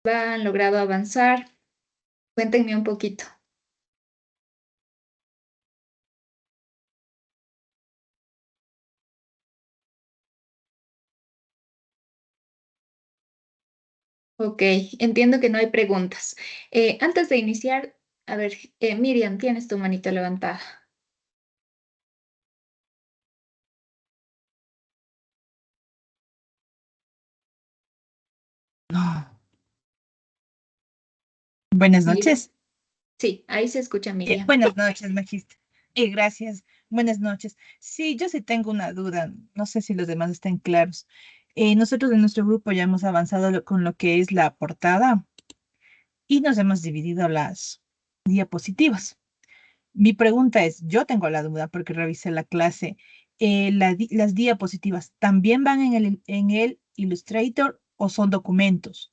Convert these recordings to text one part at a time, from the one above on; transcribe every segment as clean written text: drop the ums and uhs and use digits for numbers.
¿Han logrado avanzar? Cuéntenme un poquito. Ok, entiendo que no hay preguntas. Antes de iniciar, a ver, Miriam, tienes tu manito levantada. No. Buenas Miriam. noches. Sí, ahí se escucha Miriam. Buenas noches, magista. Gracias. Buenas noches. Sí, yo sí tengo una duda. No sé si los demás estén claros. Nosotros en nuestro grupo ya hemos avanzado con lo que es la portada y nos hemos dividido las diapositivas. Mi pregunta es, yo tengo la duda porque revisé la clase. ¿Las diapositivas también van en el Illustrator o son documentos?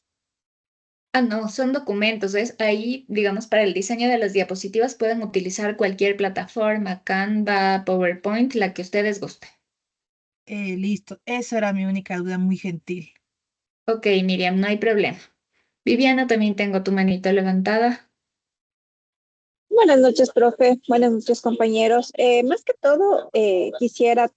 Ah, no, son documentos. Es ahí, digamos, para el diseño de las diapositivas pueden utilizar cualquier plataforma, Canva, PowerPoint, la que ustedes gusten. Listo. Esa era mi única duda, muy gentil. Ok, Miriam, no hay problema. Viviana, también tengo tu manito levantada. Buenas noches, profe. Buenas noches, compañeros. Más que todo, quisiera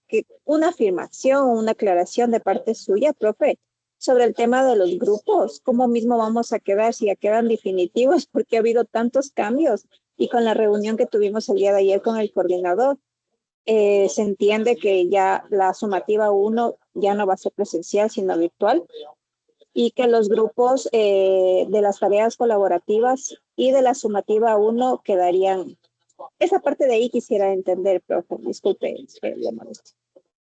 que una afirmación o una aclaración de parte suya, profe, sobre el tema de los grupos. ¿Cómo mismo vamos a quedar si ya quedan definitivos? Porque ha habido tantos cambios y con la reunión que tuvimos el día de ayer con el coordinador, se entiende que ya la sumativa uno ya no va a ser presencial, sino virtual y que los grupos de las tareas colaborativas y de la sumativa uno quedarían. Esa parte de ahí quisiera entender, profe. Disculpe, le molesto.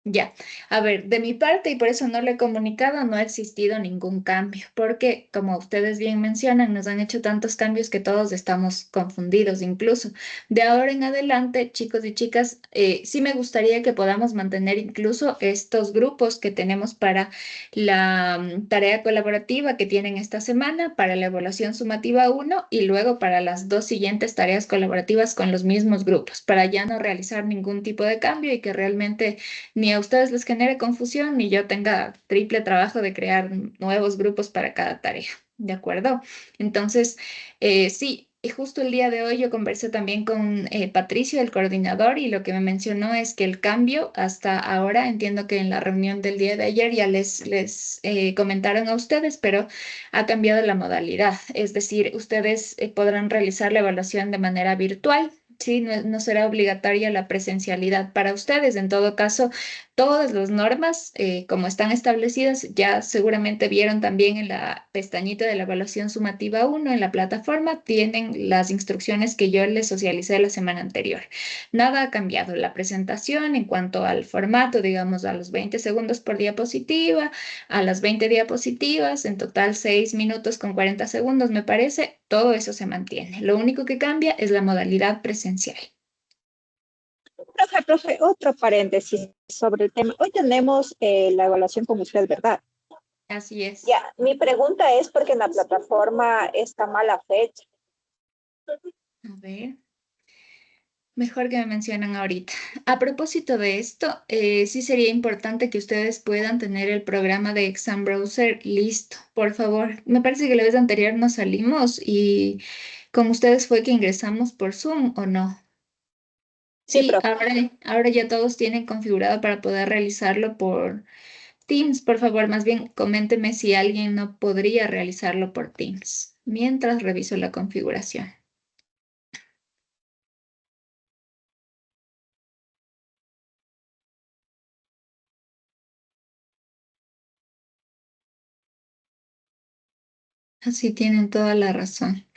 Ya, a ver, de mi parte, y por eso no lo he comunicado, no ha existido ningún cambio, porque como ustedes bien mencionan, nos han hecho tantos cambios que todos estamos confundidos incluso. De ahora en adelante, chicos y chicas, sí me gustaría que podamos mantener incluso estos grupos que tenemos para la tarea colaborativa que tienen esta semana, para la evaluación sumativa uno y luego para las dos siguientes tareas colaborativas con los mismos grupos, para ya no realizar ningún tipo de cambio y que realmente ni a ustedes les genere confusión, ni yo tenga triple trabajo de crear nuevos grupos para cada tarea. ¿De acuerdo? Entonces, sí, y justo el día de hoy yo conversé también con Patricio, el coordinador, y lo que me mencionó es que el cambio hasta ahora, entiendo que en la reunión del día de ayer ya les comentaron a ustedes, pero ha cambiado la modalidad. Es decir, ustedes podrán realizar la evaluación de manera virtual. Sí, no, no será obligatoria la presencialidad para ustedes. En todo caso, todas las normas, como están establecidas, ya seguramente vieron también en la pestañita de la evaluación sumativa uno en la plataforma, tienen las instrucciones que yo les socialicé la semana anterior. Nada ha cambiado. La presentación en cuanto al formato, digamos, a los 20 segundos por diapositiva, a las 20 diapositivas, en total 6 minutos con 40 segundos, me parece, todo eso se mantiene. Lo único que cambia es la modalidad presencial. Profe, otro paréntesis sobre el tema. Hoy tenemos la evaluación con usted, ¿verdad? Así es. Ya, mi pregunta es porque en la plataforma está mala fecha. A ver. Mejor que me mencionan ahorita. A propósito de esto, sí sería importante que ustedes puedan tener el programa de Exam Browser listo, por favor. Me parece que la vez anterior nos salimos y con ustedes fue que ingresamos por Zoom, ¿o no? Sí, Sí, profe. ahora ya todos tienen configurado para poder realizarlo por Teams. Por favor, más bien coménteme si alguien no podría realizarlo por Teams mientras reviso la configuración. Así tienen toda la razón.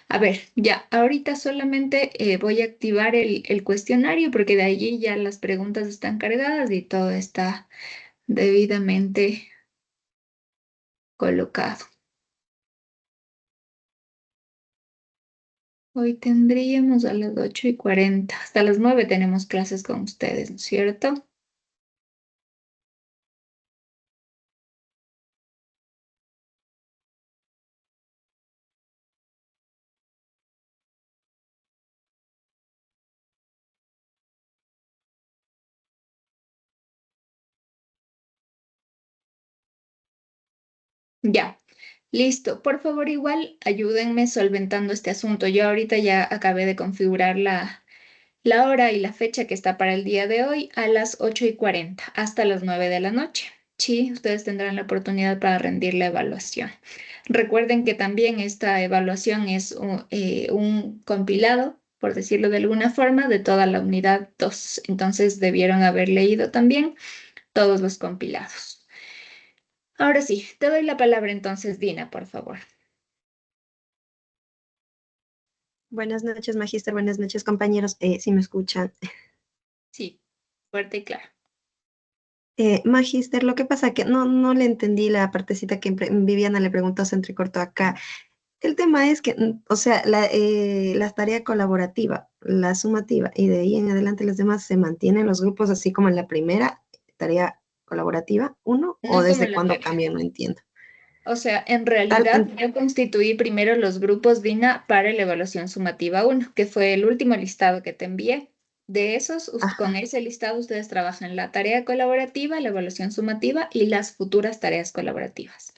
A ver, ya, ahorita solamente voy a activar el cuestionario porque de allí ya las preguntas están cargadas y todo está debidamente colocado. Hoy tendríamos a las 8:40. Hasta las 9 tenemos clases con ustedes, ¿no es cierto? Ya. Listo, por favor, igual ayúdenme solventando este asunto. Yo ahorita ya acabé de configurar la hora y la fecha que está para el día de hoy a las 8:40 hasta las 9 de la noche. Sí, ustedes tendrán la oportunidad para rendir la evaluación. Recuerden que también esta evaluación es un compilado, por decirlo de alguna forma, de toda la unidad 2. Entonces debieron haber leído también todos los compilados. Ahora sí, te doy la palabra entonces, Dina, por favor. Buenas noches, magíster. Buenas noches, compañeros. Si me escuchan. Sí, fuerte y claro. Magíster, lo que pasa que no le entendí la partecita que Viviana le preguntó, se entrecortó acá. El tema es que, o sea, la tarea colaborativa, la sumativa, y de ahí en adelante los demás se mantienen los grupos así como en la primera tarea colaborativa, uno, o No como desde en la cuándo primera. cambian, no entiendo. O sea, en Tal, realidad yo constituí primero los grupos DINA para la evaluación sumativa 1, que fue el último listado que te envié. De esos, con ajá. ese listado ustedes trabajan la tarea colaborativa, la evaluación sumativa y las futuras tareas colaborativas.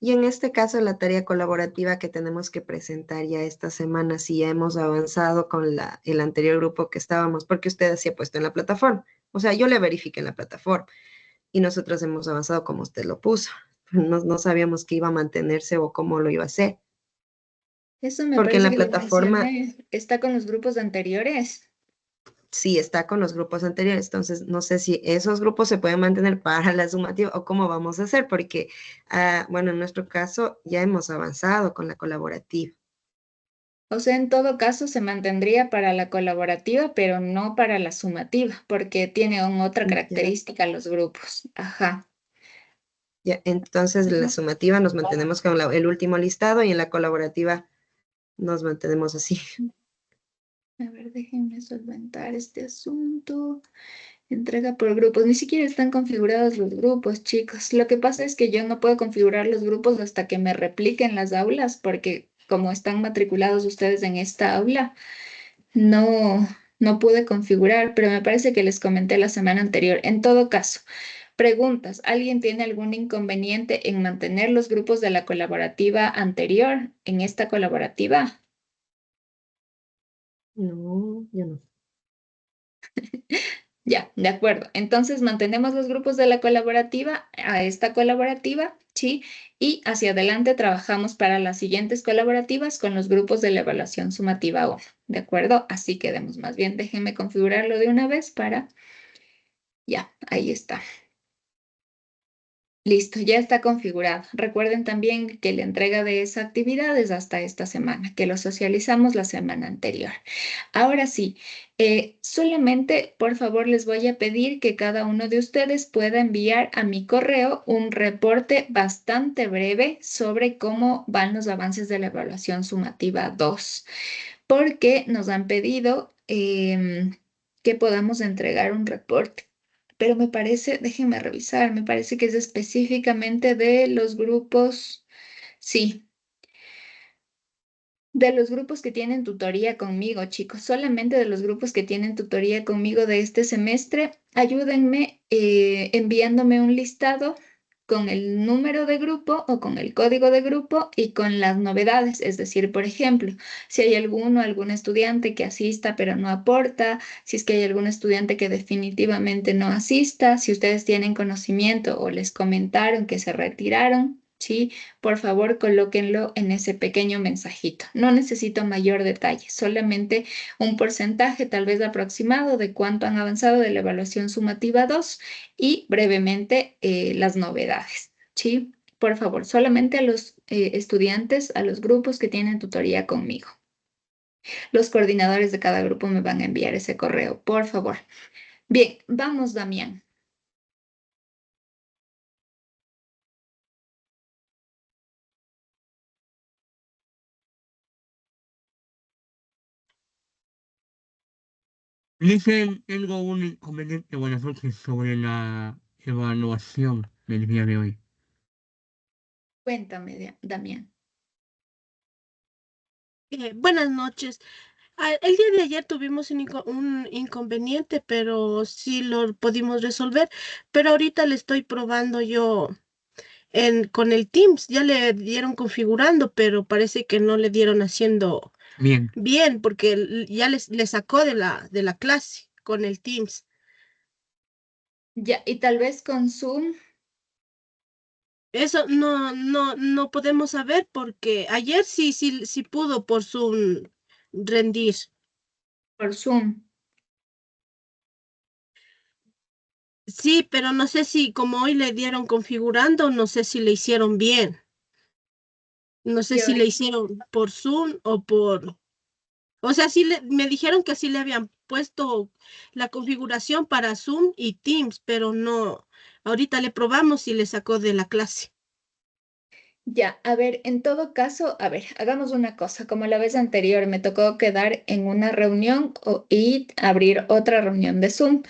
Y en este caso, la tarea colaborativa que tenemos que presentar ya esta semana, si ya hemos avanzado con el anterior grupo que estábamos, porque usted se ha puesto en la plataforma. O sea, yo le verifiqué en la plataforma y nosotros hemos avanzado como usted lo puso. No sabíamos que iba a mantenerse o cómo lo iba a hacer, Eso me porque en parece la que lo plataforma mencioné. Está con los grupos anteriores. sí está con los grupos anteriores. Entonces, no sé si esos grupos se pueden mantener para la sumativa o cómo vamos a hacer, porque, bueno, en nuestro caso ya hemos avanzado con la colaborativa. O sea, en todo caso se mantendría para la colaborativa, pero no para la sumativa, porque tiene otra Ya. característica los grupos. Ajá. Ya, entonces, en la Ujú. sumativa nos mantenemos con el último listado y en la colaborativa nos mantenemos así. A ver, déjenme solventar este asunto. Entrega por grupos. Ni siquiera están configurados los grupos, chicos. Lo que pasa es que yo no puedo configurar los grupos hasta que me repliquen las aulas, porque como están matriculados ustedes en esta aula, no, no pude configurar, pero me parece que les comenté la semana anterior. En todo caso, preguntas. ¿Alguien tiene algún inconveniente en mantener los grupos de la colaborativa anterior en esta colaborativa? No, yo no. Ya, de acuerdo. Entonces mantenemos los grupos de la colaborativa a esta colaborativa, ¿sí? Y hacia adelante trabajamos para las siguientes colaborativas con los grupos de la evaluación sumativa 1, ¿de acuerdo? Así quedemos. Más bien, déjenme configurarlo de una vez para... Ya, ahí está. Listo, ya está configurado. Recuerden también que la entrega de esa actividad es hasta esta semana, que lo socializamos la semana anterior. Ahora sí, solamente por favor les voy a pedir que cada uno de ustedes pueda enviar a mi correo un reporte bastante breve sobre cómo van los avances de la evaluación sumativa 2, porque nos han pedido que podamos entregar un reporte. Pero me parece, déjenme revisar, me parece que es específicamente de los grupos, sí, de los grupos que tienen tutoría conmigo, chicos, solamente de los grupos que tienen tutoría conmigo de este semestre. Ayúdenme enviándome un listado con el número de grupo o con el código de grupo y con las novedades. Es decir, por ejemplo, si hay algún estudiante que asista pero no aporta, si es que hay algún estudiante que definitivamente no asista, si ustedes tienen conocimiento o les comentaron que se retiraron, ¿sí? Por favor, colóquenlo en ese pequeño mensajito. No necesito mayor detalle, solamente un porcentaje tal vez aproximado de cuánto han avanzado de la evaluación sumativa 2 y brevemente las novedades, ¿sí? Por favor, solamente a los estudiantes, a los grupos que tienen tutoría conmigo. Los coordinadores de cada grupo me van a enviar ese correo, por favor. Bien, vamos, Damián. Dicen, tengo un inconveniente, buenas noches, sobre la evaluación del día de hoy. Cuéntame, Damián. Buenas noches. El día de ayer tuvimos un inconveniente, pero sí lo pudimos resolver. Pero ahorita le estoy probando yo con el Teams. Ya le dieron configurando, pero parece que no le dieron haciendo Bien, bien porque ya le sacó de la clase con el Teams. Ya, y tal vez con Zoom, Eso no podemos saber porque ayer sí pudo por Zoom rendir. por Zoom. Sí, pero no sé si como hoy le dieron configurando, no sé si le hicieron bien. No sé Y si le hoy, hicieron por Zoom o por... O sea, me dijeron que sí le habían puesto la configuración para Zoom y Teams, pero no. Ahorita le probamos y le sacó de la clase. ya, a ver, en todo caso, a ver, hagamos una cosa. Como la vez anterior me tocó quedar en una reunión y abrir otra reunión de Zoom.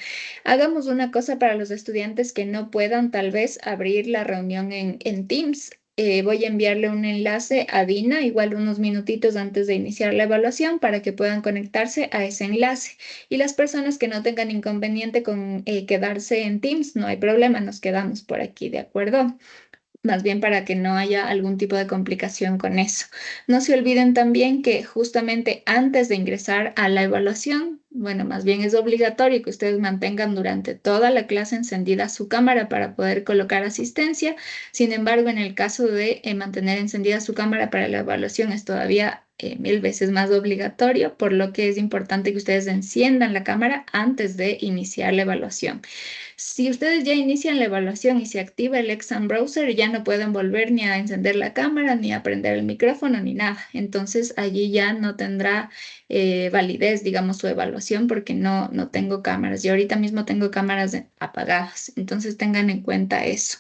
Hagamos una cosa para los estudiantes que no puedan tal vez abrir la reunión en Teams. Voy a enviarle un enlace a Dina, igual unos minutitos antes de iniciar la evaluación, para que puedan conectarse a ese enlace. Y las personas que no tengan inconveniente con quedarse en Teams, no hay problema, nos quedamos por aquí, ¿de acuerdo? Más bien para que no haya algún tipo de complicación con eso. No se olviden también que justamente antes de ingresar a la evaluación, bueno, más bien es obligatorio que ustedes mantengan durante toda la clase encendida su cámara para poder colocar asistencia. Sin embargo, en el caso de mantener encendida su cámara para la evaluación es todavía 1000 veces más obligatorio, por lo que es importante que ustedes enciendan la cámara antes de iniciar la evaluación. Si ustedes ya inician la evaluación y se activa el exam browser, ya no pueden volver ni a encender la cámara, ni a prender el micrófono, ni nada. Entonces allí ya no tendrá validez, digamos, su evaluación porque no tengo cámaras. Yo ahorita mismo tengo cámaras apagadas. Entonces tengan en cuenta eso.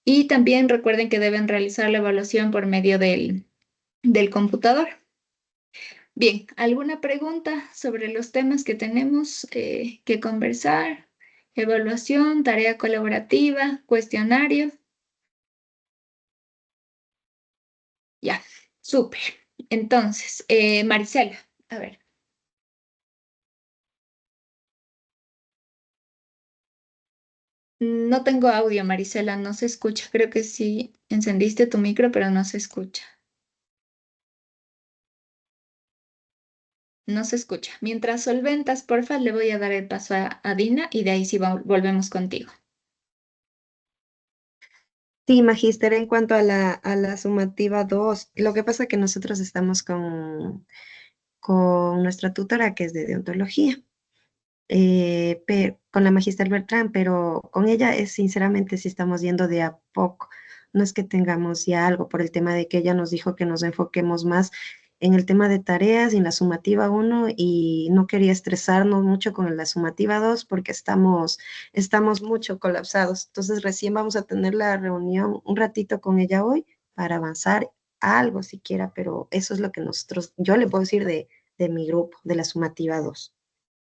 Y también recuerden que deben realizar la evaluación por medio del computador. Bien, ¿alguna pregunta sobre los temas que tenemos que conversar? Evaluación, tarea colaborativa, cuestionario. Ya, súper. Entonces, Marisela, a ver, no tengo audio, Marisela, no se escucha. Creo que sí encendiste tu micro, pero no se escucha. No se escucha. Mientras solventas, porfa, le voy a dar el paso a Dina y de ahí sí volvemos contigo. Sí, magíster, en cuanto a la sumativa 2, lo que pasa es que nosotros estamos con nuestra tutora que es de deontología, con la magíster Bertrán, pero con ella es sinceramente si estamos yendo de a poco. No es que tengamos ya algo por el tema de que ella nos dijo que nos enfoquemos más en el tema de tareas y en la sumativa 1 y no quería estresarnos mucho con la sumativa 2 porque estamos mucho colapsados. Entonces recién vamos a tener la reunión un ratito con ella hoy para avanzar algo siquiera, pero eso es lo que yo le puedo decir de mi grupo, de la sumativa 2.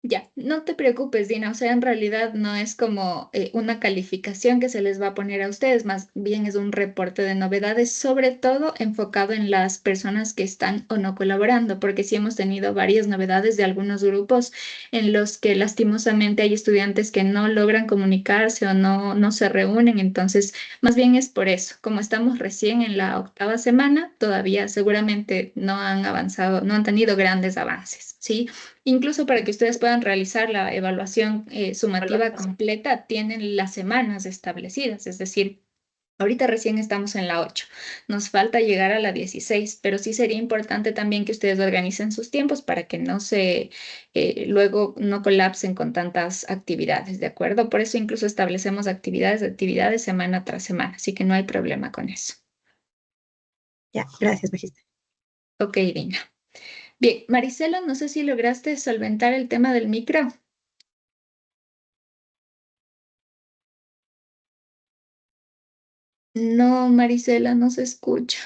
Ya, no te preocupes, Dina. O sea, en realidad no es como una calificación que se les va a poner a ustedes, más bien es un reporte de novedades, sobre todo enfocado en las personas que están o no colaborando, porque sí hemos tenido varias novedades de algunos grupos en los que lastimosamente hay estudiantes que no logran comunicarse o no se reúnen. Entonces, más bien es por eso. Como estamos recién en la 8ª semana, todavía seguramente no han avanzado, no han tenido grandes avances, ¿sí? Incluso para que ustedes puedan realizar la evaluación sumativa completa, tienen las semanas establecidas, es decir, ahorita recién estamos en la 8, nos falta llegar a la 16, pero sí sería importante también que ustedes organicen sus tiempos para que no luego no colapsen con tantas actividades, ¿de acuerdo? Por eso incluso establecemos actividades semana tras semana, así que no hay problema con eso. Ya, gracias, magíster. Ok, Dina. Bien, Marisela, no sé si lograste solventar el tema del micro. No, Marisela, no se escucha.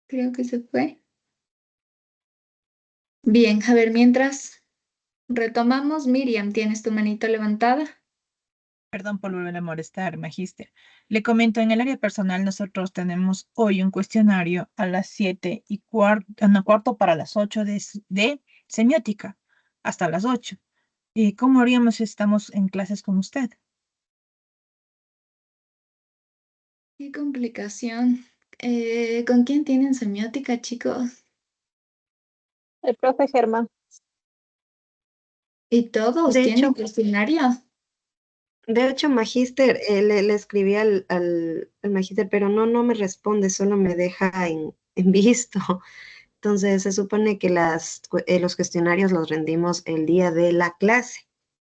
Creo que se fue. Bien, a ver, mientras retomamos, Miriam, ¿tienes tu manito levantada? Perdón por volver a molestar, magíster. Le comento, en el área personal nosotros tenemos hoy un cuestionario a las 7:15, no, cuarto para las 8 de semiótica, hasta las 8. ¿Y cómo haríamos si estamos en clases con usted? Qué complicación. ¿Con quién tienen semiótica, chicos? El profe Germán. ¿Y todos De tienen hecho, cuestionario? Magíster, le escribí al Magíster, pero no me responde, solo me deja en visto. Entonces, se supone que los cuestionarios los rendimos el día de la clase.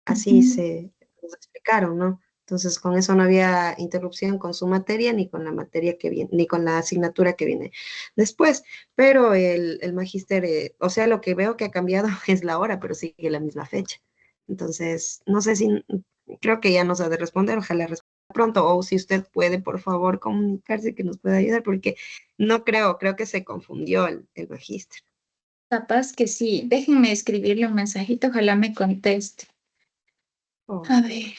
Así Ujú. se nos explicaron, ¿no? Entonces, con eso no había interrupción con su materia, ni con la materia que viene, ni con la asignatura que viene después. Pero el magíster, o sea, lo que veo que ha cambiado es la hora, pero sigue la misma fecha. Entonces, no sé si, creo que ya nos ha de responder, ojalá responda pronto, o si usted puede, por favor, comunicarse que nos pueda ayudar, porque no creo que se confundió el magíster. Capaz que sí. Déjenme escribirle un mensajito, ojalá me conteste. Oh. A ver.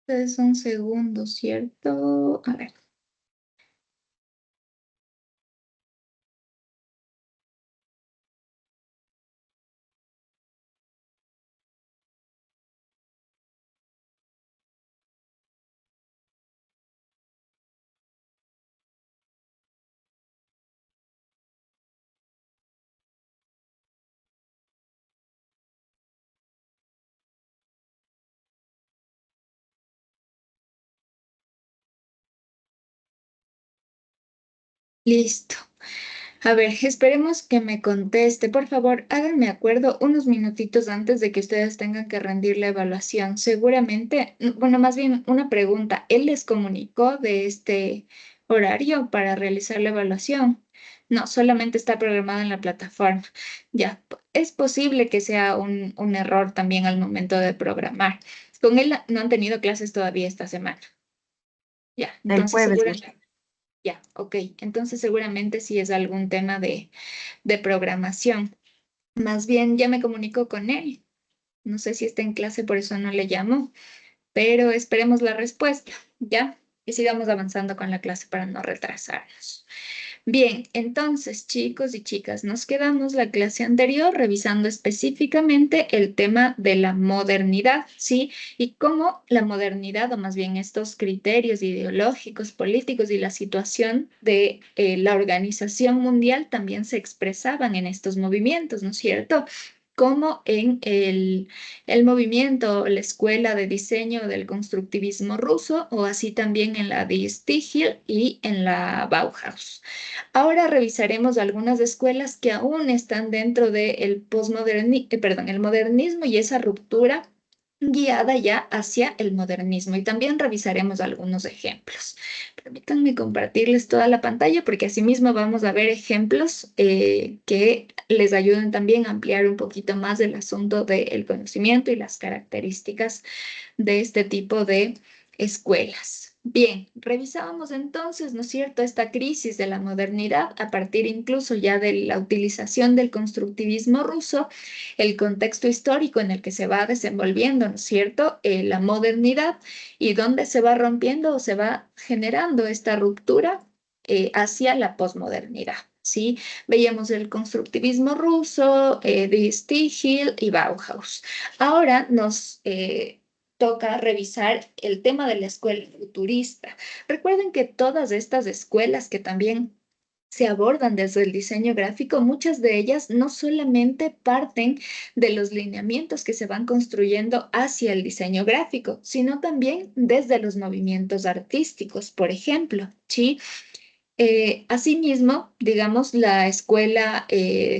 Ustedes un segundo, ¿cierto? A ver. Listo. A ver, esperemos que me conteste. Por favor, háganme acuerdo unos minutitos antes de que ustedes tengan que rendir la evaluación. Seguramente, bueno, más bien una pregunta. ¿Él les comunicó de este horario para realizar la evaluación? No, solamente está programada en la plataforma. Ya, es posible que sea un error también al momento de programar. Con él no han tenido clases todavía esta semana. Ya, El entonces jueves, seguramente. Ya, ok. Entonces seguramente sí es algún tema de programación. Más bien ya me comunico con él. No sé si está en clase, por eso no le llamo, pero esperemos la respuesta, ¿ya? Y sigamos avanzando con la clase para no retrasarnos. Bien, entonces, chicos y chicas, nos quedamos la clase anterior revisando específicamente el tema de la modernidad, ¿sí? Y cómo la modernidad, o más bien estos criterios ideológicos, políticos y la situación de la organización mundial también se expresaban en estos movimientos, ¿no es cierto? Como en el movimiento, la escuela de diseño del constructivismo ruso, o así también en la de Stiegel y en la Bauhaus. Ahora revisaremos algunas escuelas que aún están dentro del perdón, el modernismo y esa ruptura guiada ya hacia el modernismo. Y también revisaremos algunos ejemplos. Permítanme compartirles toda la pantalla porque asimismo vamos a ver ejemplos que les ayuden también a ampliar un poquito más el asunto del conocimiento y las características de este tipo de escuelas. Bien, revisábamos entonces, ¿no es cierto?, esta crisis de la modernidad a partir incluso ya de la utilización del constructivismo ruso, el contexto histórico en el que se va desenvolviendo, ¿no es cierto?, la modernidad y dónde se va rompiendo o se va generando esta ruptura hacia la posmodernidad. ¿Sí? Veíamos el constructivismo ruso, de Stiegel y Bauhaus. Ahora nos toca revisar el tema de la escuela futurista. Recuerden que todas estas escuelas que también se abordan desde el diseño gráfico, muchas de ellas no solamente parten de los lineamientos que se van construyendo hacia el diseño gráfico, sino también desde los movimientos artísticos, por ejemplo, ¿sí? Asimismo, digamos, la escuela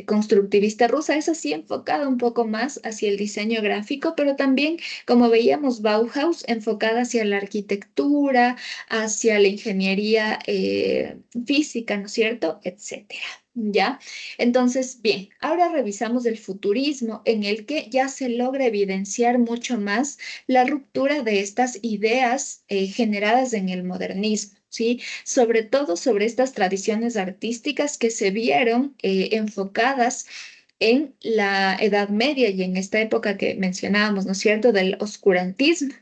constructivista rusa es así enfocada un poco más hacia el diseño gráfico, pero también, como veíamos, Bauhaus enfocada hacia la arquitectura, hacia la ingeniería física, ¿no es cierto? Etcétera. ¿Ya? Entonces, bien, ahora revisamos el futurismo en el que ya se logra evidenciar mucho más la ruptura de estas ideas generadas en el modernismo, ¿sí? Sobre todo sobre estas tradiciones artísticas que se vieron enfocadas en la Edad Media y en esta época que mencionábamos, ¿no es cierto?, del oscurantismo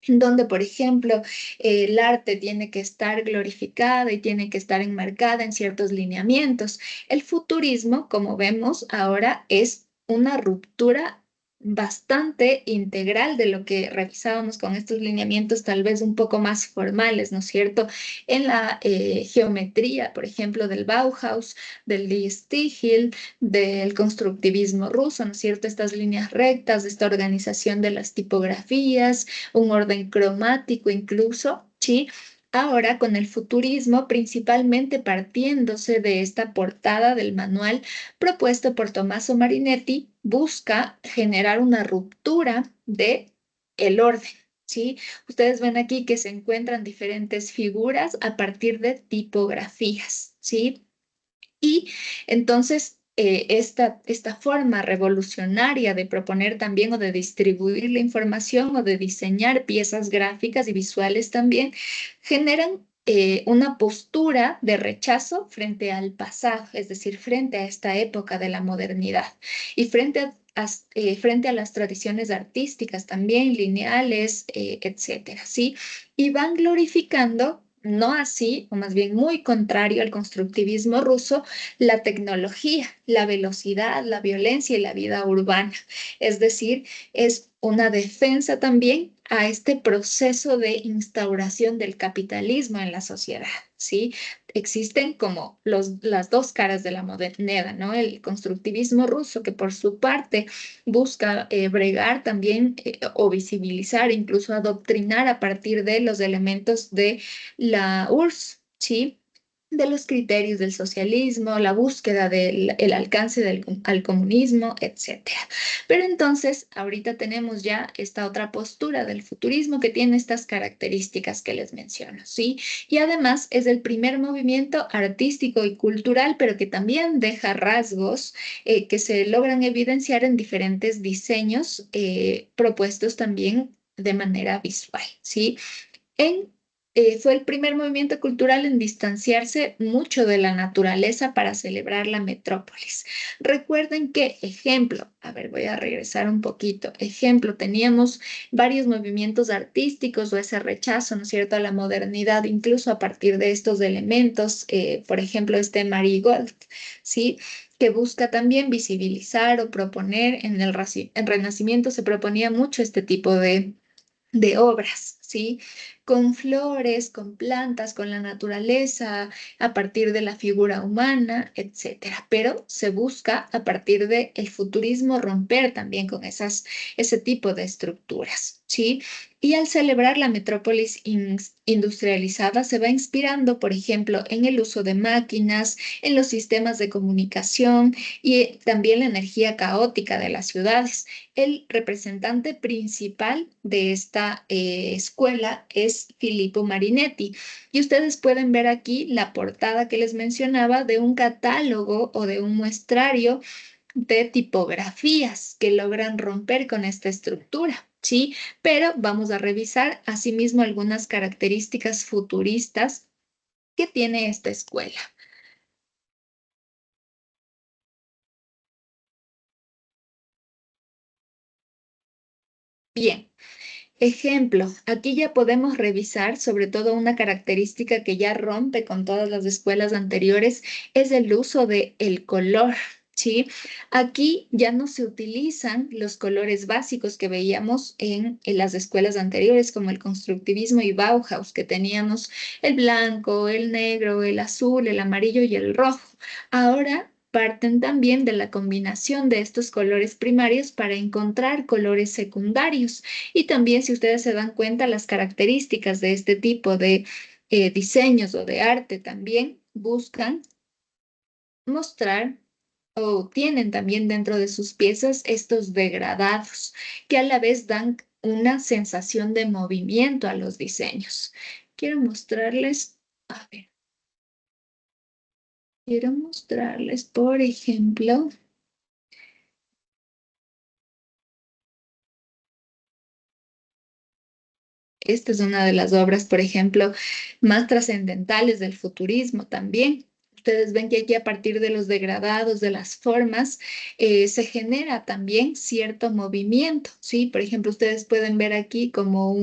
donde, por ejemplo, el arte tiene que estar glorificada y tiene que estar enmarcada en ciertos lineamientos. El futurismo, como vemos ahora, es una ruptura bastante integral de lo que revisábamos con estos lineamientos tal vez un poco más formales, ¿no es cierto? En la geometría, por ejemplo, del Bauhaus, del Die Stil, del constructivismo ruso, ¿no es cierto? Estas líneas rectas, esta organización de las tipografías, un orden cromático incluso, ¿sí? Ahora con el futurismo, principalmente partiéndose de esta portada del manual propuesto por Tommaso Marinetti, busca generar una ruptura de el orden, ¿sí? Ustedes ven aquí que se encuentran diferentes figuras a partir de tipografías, ¿sí? Y entonces, esta forma revolucionaria de proponer también o de distribuir la información o de diseñar piezas gráficas y visuales también generan una postura de rechazo frente al pasado, es decir, frente a esta época de la modernidad y frente a las tradiciones artísticas también, lineales, etcétera, ¿sí? Y van glorificando, no así, o más bien muy contrario al constructivismo ruso, la tecnología, la velocidad, la violencia y la vida urbana. Es decir, es una defensa también a este proceso de instauración del capitalismo en la sociedad, ¿sí? Existen como las dos caras de la moneda, ¿no? El constructivismo ruso, que por su parte busca bregar también o visibilizar, incluso adoctrinar a partir de los elementos de la URSS, ¿sí? De los criterios del socialismo, la búsqueda del el alcance al comunismo, etcétera. Pero entonces, ahorita tenemos ya esta otra postura del futurismo que tiene estas características que les menciono, ¿sí? Y además es el primer movimiento artístico y cultural, pero que también deja rasgos que se logran evidenciar en diferentes diseños propuestos también de manera visual, ¿sí? En, Fue el primer movimiento cultural en distanciarse mucho de la naturaleza para celebrar la metrópolis. Recuerden que, ejemplo, a ver, voy a regresar un poquito. Ejemplo, teníamos varios movimientos artísticos o ese rechazo, ¿no es cierto?, a la modernidad, incluso a partir de estos elementos, por ejemplo, este Marigold, ¿sí? Que busca también visibilizar o proponer en Renacimiento se proponía mucho este tipo de obras, ¿sí? Con flores, con plantas, con la naturaleza, a partir de la figura humana, etcétera. Pero se busca a partir del futurismo romper también con ese tipo de estructuras, ¿sí? Y al celebrar la metrópolis industrializada se va inspirando, por ejemplo, en el uso de máquinas, en los sistemas de comunicación y también la energía caótica de las ciudades. El representante principal de esta escuela es Filippo Marinetti. Y ustedes pueden ver aquí la portada que les mencionaba de un catálogo o de un muestrario de tipografías que logran romper con esta estructura, ¿sí? Pero vamos a revisar asimismo algunas características futuristas que tiene esta escuela. Bien. Ejemplo, aquí ya podemos revisar sobre todo una característica que ya rompe con todas las escuelas anteriores, es el uso de el color, ¿sí? Aquí ya no se utilizan los colores básicos que veíamos en las escuelas anteriores, como el constructivismo y Bauhaus, que teníamos el blanco, el negro, el azul, el amarillo y el rojo. Ahora parten también de la combinación de estos colores primarios para encontrar colores secundarios. Y también, si ustedes se dan cuenta, las características de este tipo de diseños o de arte también buscan mostrar o tienen también dentro de sus piezas estos degradados que a la vez dan una sensación de movimiento a los diseños. Quiero mostrarles, a ver, Quiero mostrarles, por ejemplo, esta es una de las obras, por ejemplo, más trascendentales del futurismo también. Ustedes ven que aquí a partir de los degradados, de las formas, se genera también cierto movimiento, ¿sí? Por ejemplo, ustedes pueden ver aquí como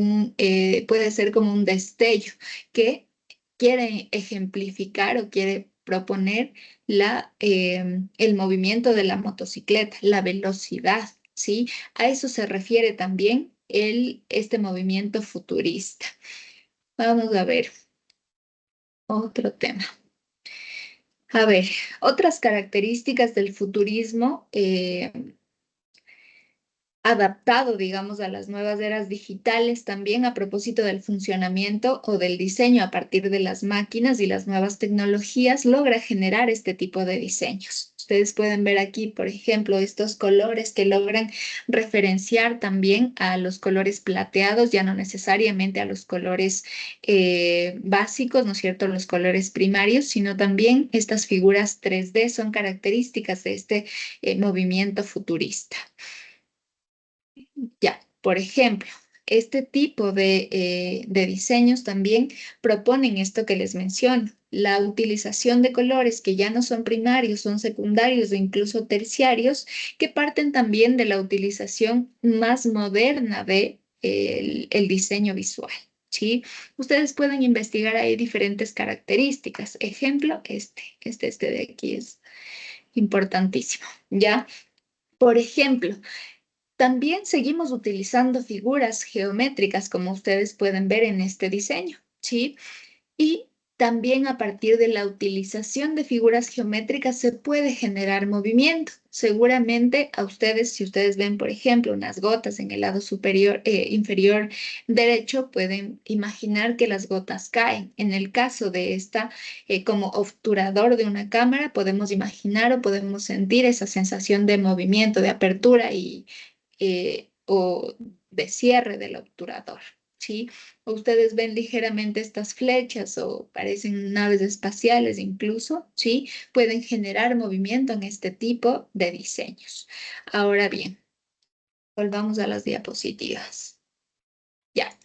puede ser como un destello que quiere ejemplificar o quiere proponer el movimiento de la motocicleta, la velocidad, ¿sí? A eso se refiere también este movimiento futurista. Vamos a ver otro tema. A ver, otras características del futurismo adaptado, digamos, a las nuevas eras digitales, también a propósito del funcionamiento o del diseño a partir de las máquinas y las nuevas tecnologías, logra generar este tipo de diseños. Ustedes pueden ver aquí, por ejemplo, estos colores que logran referenciar también a los colores plateados, ya no necesariamente a los colores básicos, ¿no es cierto?, los colores primarios, sino también estas figuras 3D son características de este movimiento futurista. Ya, por ejemplo, este tipo de diseños también proponen esto que les menciono, la utilización de colores que ya no son primarios, son secundarios o incluso terciarios, que parten también de la utilización más moderna de el diseño visual. ¿Sí? Ustedes pueden investigar ahí diferentes características. Ejemplo, este de aquí es importantísimo, ¿ya? Por ejemplo, también seguimos utilizando figuras geométricas, como ustedes pueden ver en este diseño, ¿sí? Y también a partir de la utilización de figuras geométricas se puede generar movimiento. Seguramente a ustedes, si ustedes ven, por ejemplo, unas gotas en el lado inferior derecho, pueden imaginar que las gotas caen. En el caso de esta, como obturador de una cámara, podemos imaginar o podemos sentir esa sensación de movimiento, de apertura o de cierre del obturador, ¿sí? Ustedes ven ligeramente estas flechas o parecen naves espaciales incluso, ¿sí? Pueden generar movimiento en este tipo de diseños. Ahora bien, volvamos a las diapositivas. Ya.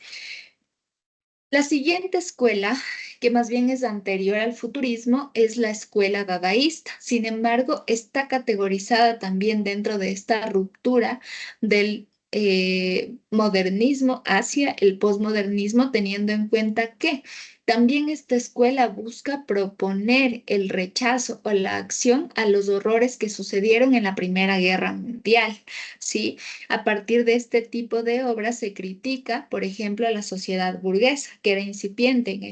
La siguiente escuela, que más bien es anterior al futurismo, es la escuela dadaísta. Sin embargo, está categorizada también dentro de esta ruptura del modernismo hacia el posmodernismo, teniendo en cuenta que también esta escuela busca proponer el rechazo o la acción a los horrores que sucedieron en la Primera Guerra Mundial, ¿sí? A partir de este tipo de obras se critica, por ejemplo, a la sociedad burguesa, que era incipiente en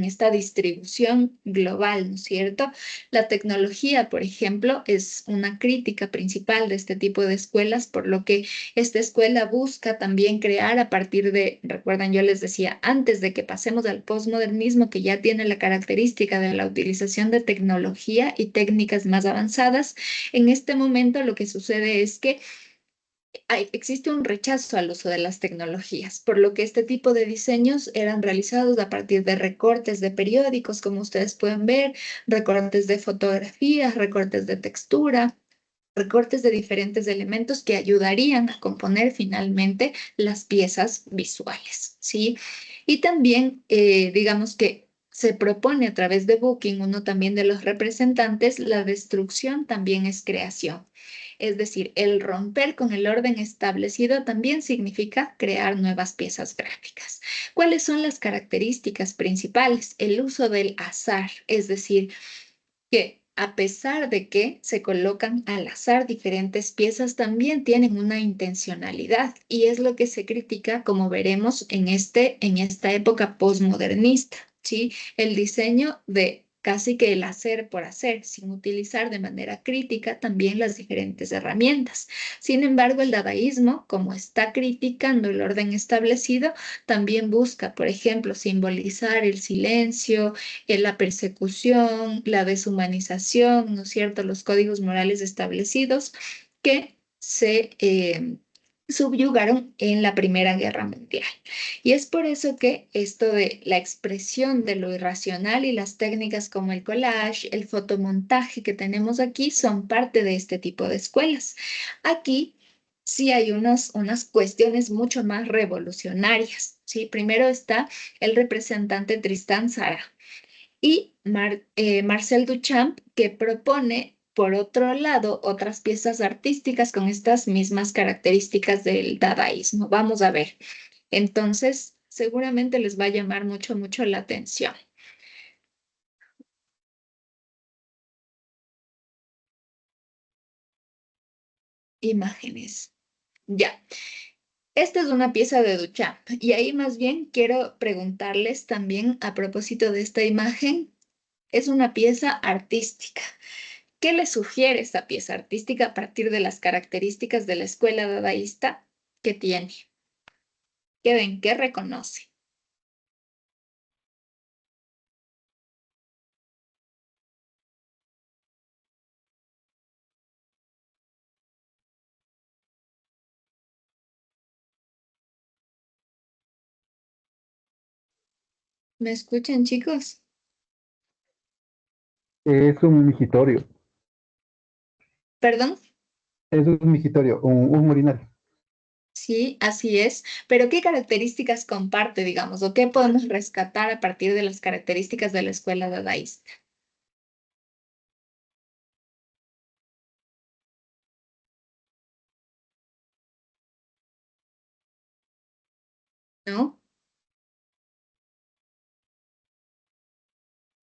esta distribución global, ¿no es cierto? La tecnología, por ejemplo, es una crítica principal de este tipo de escuelas, por lo que esta escuela busca también crear a partir de, recuerdan, yo les decía, antes de que pasemos al posmodernismo, que ya tiene la característica de la utilización de tecnología y técnicas más avanzadas, en este momento lo que sucede es que existe un rechazo al uso de las tecnologías, por lo que este tipo de diseños eran realizados a partir de recortes de periódicos, como ustedes pueden ver, recortes de fotografías, recortes de textura, recortes de diferentes elementos que ayudarían a componer finalmente las piezas visuales, ¿sí? Y también, digamos que se propone a través de Booking, uno también de los representantes, la destrucción también es creación. Es decir, el romper con el orden establecido también significa crear nuevas piezas gráficas. ¿Cuáles son las características principales? El uso del azar, es decir, que a pesar de que se colocan al azar diferentes piezas, también tienen una intencionalidad y es lo que se critica, como veremos en esta época postmodernista, ¿sí? El diseño de casi que el hacer por hacer, sin utilizar de manera crítica también las diferentes herramientas. Sin embargo, el dadaísmo, como está criticando el orden establecido, también busca, por ejemplo, simbolizar el silencio, la persecución, la deshumanización, ¿no es cierto?, los códigos morales establecidos que se subyugaron en la Primera Guerra Mundial. Y es por eso que esto de la expresión de lo irracional y las técnicas como el collage, el fotomontaje que tenemos aquí son parte de este tipo de escuelas. Aquí sí hay unas cuestiones mucho más revolucionarias, ¿sí? Primero está el representante Tristan Tzara y Marcel Duchamp, que propone, por otro lado, otras piezas artísticas con estas mismas características del dadaísmo. Vamos a ver. Entonces, seguramente les va a llamar mucho, mucho la atención. Imágenes. Ya. Esta es una pieza de Duchamp y ahí más bien quiero preguntarles también a propósito de esta imagen, es una pieza artística. ¿Qué le sugiere esta pieza artística a partir de las características de la escuela dadaísta que tiene? ¿Qué ven? ¿Qué reconoce? ¿Me escuchan, chicos? Es un migitorio, ¿Perdón? es un migitorio, un urinario. Sí, así es. Pero ¿qué características comparte, digamos, o qué podemos rescatar a partir de las características de la escuela dadaísta? ¿No?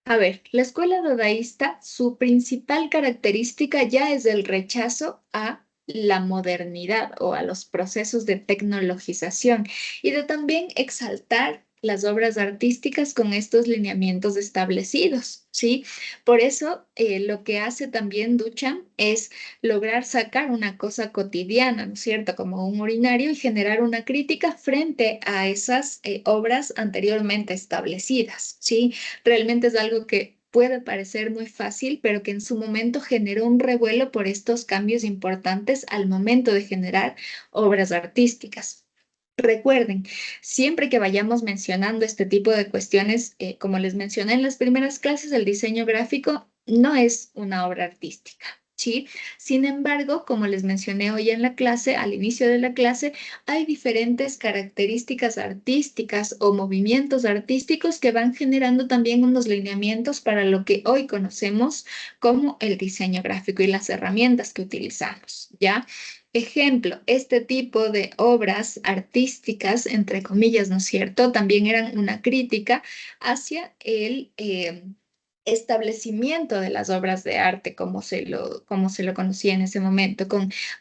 A ver, la escuela dadaísta, su principal característica ya es el rechazo a la modernidad o a los procesos de tecnologización y de también exaltar las obras artísticas con estos lineamientos establecidos, ¿sí? Por eso, lo que hace también Duchamp es lograr sacar una cosa cotidiana, ¿no es cierto?, como un urinario y generar una crítica frente a esas obras anteriormente establecidas, ¿sí? Realmente es algo que puede parecer muy fácil, pero que en su momento generó un revuelo por estos cambios importantes al momento de generar obras artísticas. Recuerden, siempre que vayamos mencionando este tipo de cuestiones, como les mencioné en las primeras clases, el diseño gráfico no es una obra artística, ¿sí? Sin embargo, como les mencioné hoy en la clase, al inicio de la clase, hay diferentes características artísticas o movimientos artísticos que van generando también unos lineamientos para lo que hoy conocemos como el diseño gráfico y las herramientas que utilizamos, ¿ya? Ejemplo, este tipo de obras artísticas, entre comillas, ¿no es cierto? También eran una crítica hacia el establecimiento de las obras de arte como se lo conocía en ese momento.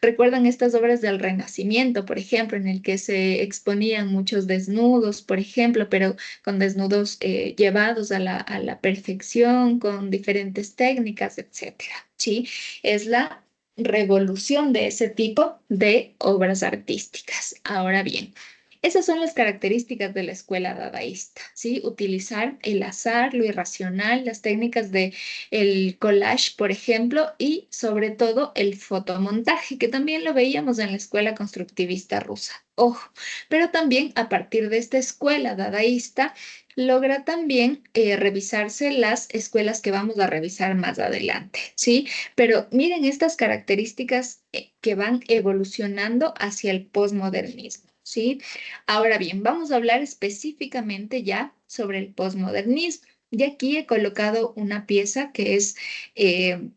¿Recuerdan estas obras del Renacimiento, por ejemplo, en el que se exponían muchos desnudos, por ejemplo, pero con desnudos llevados a la perfección, con diferentes técnicas, etcétera? Sí, es la revolución de ese tipo de obras artísticas. Ahora bien, esas son las características de la escuela dadaísta, ¿sí? Utilizar el azar, lo irracional, las técnicas de el collage, por ejemplo, y sobre todo el fotomontaje, que también lo veíamos en la escuela constructivista rusa. Ojo, pero también a partir de esta escuela dadaísta logra también revisarse las escuelas que vamos a revisar más adelante, ¿sí? Pero miren estas características que van evolucionando hacia el posmodernismo, ¿sí? Ahora bien, vamos a hablar específicamente ya sobre el posmodernismo. Y aquí he colocado una pieza que es eh,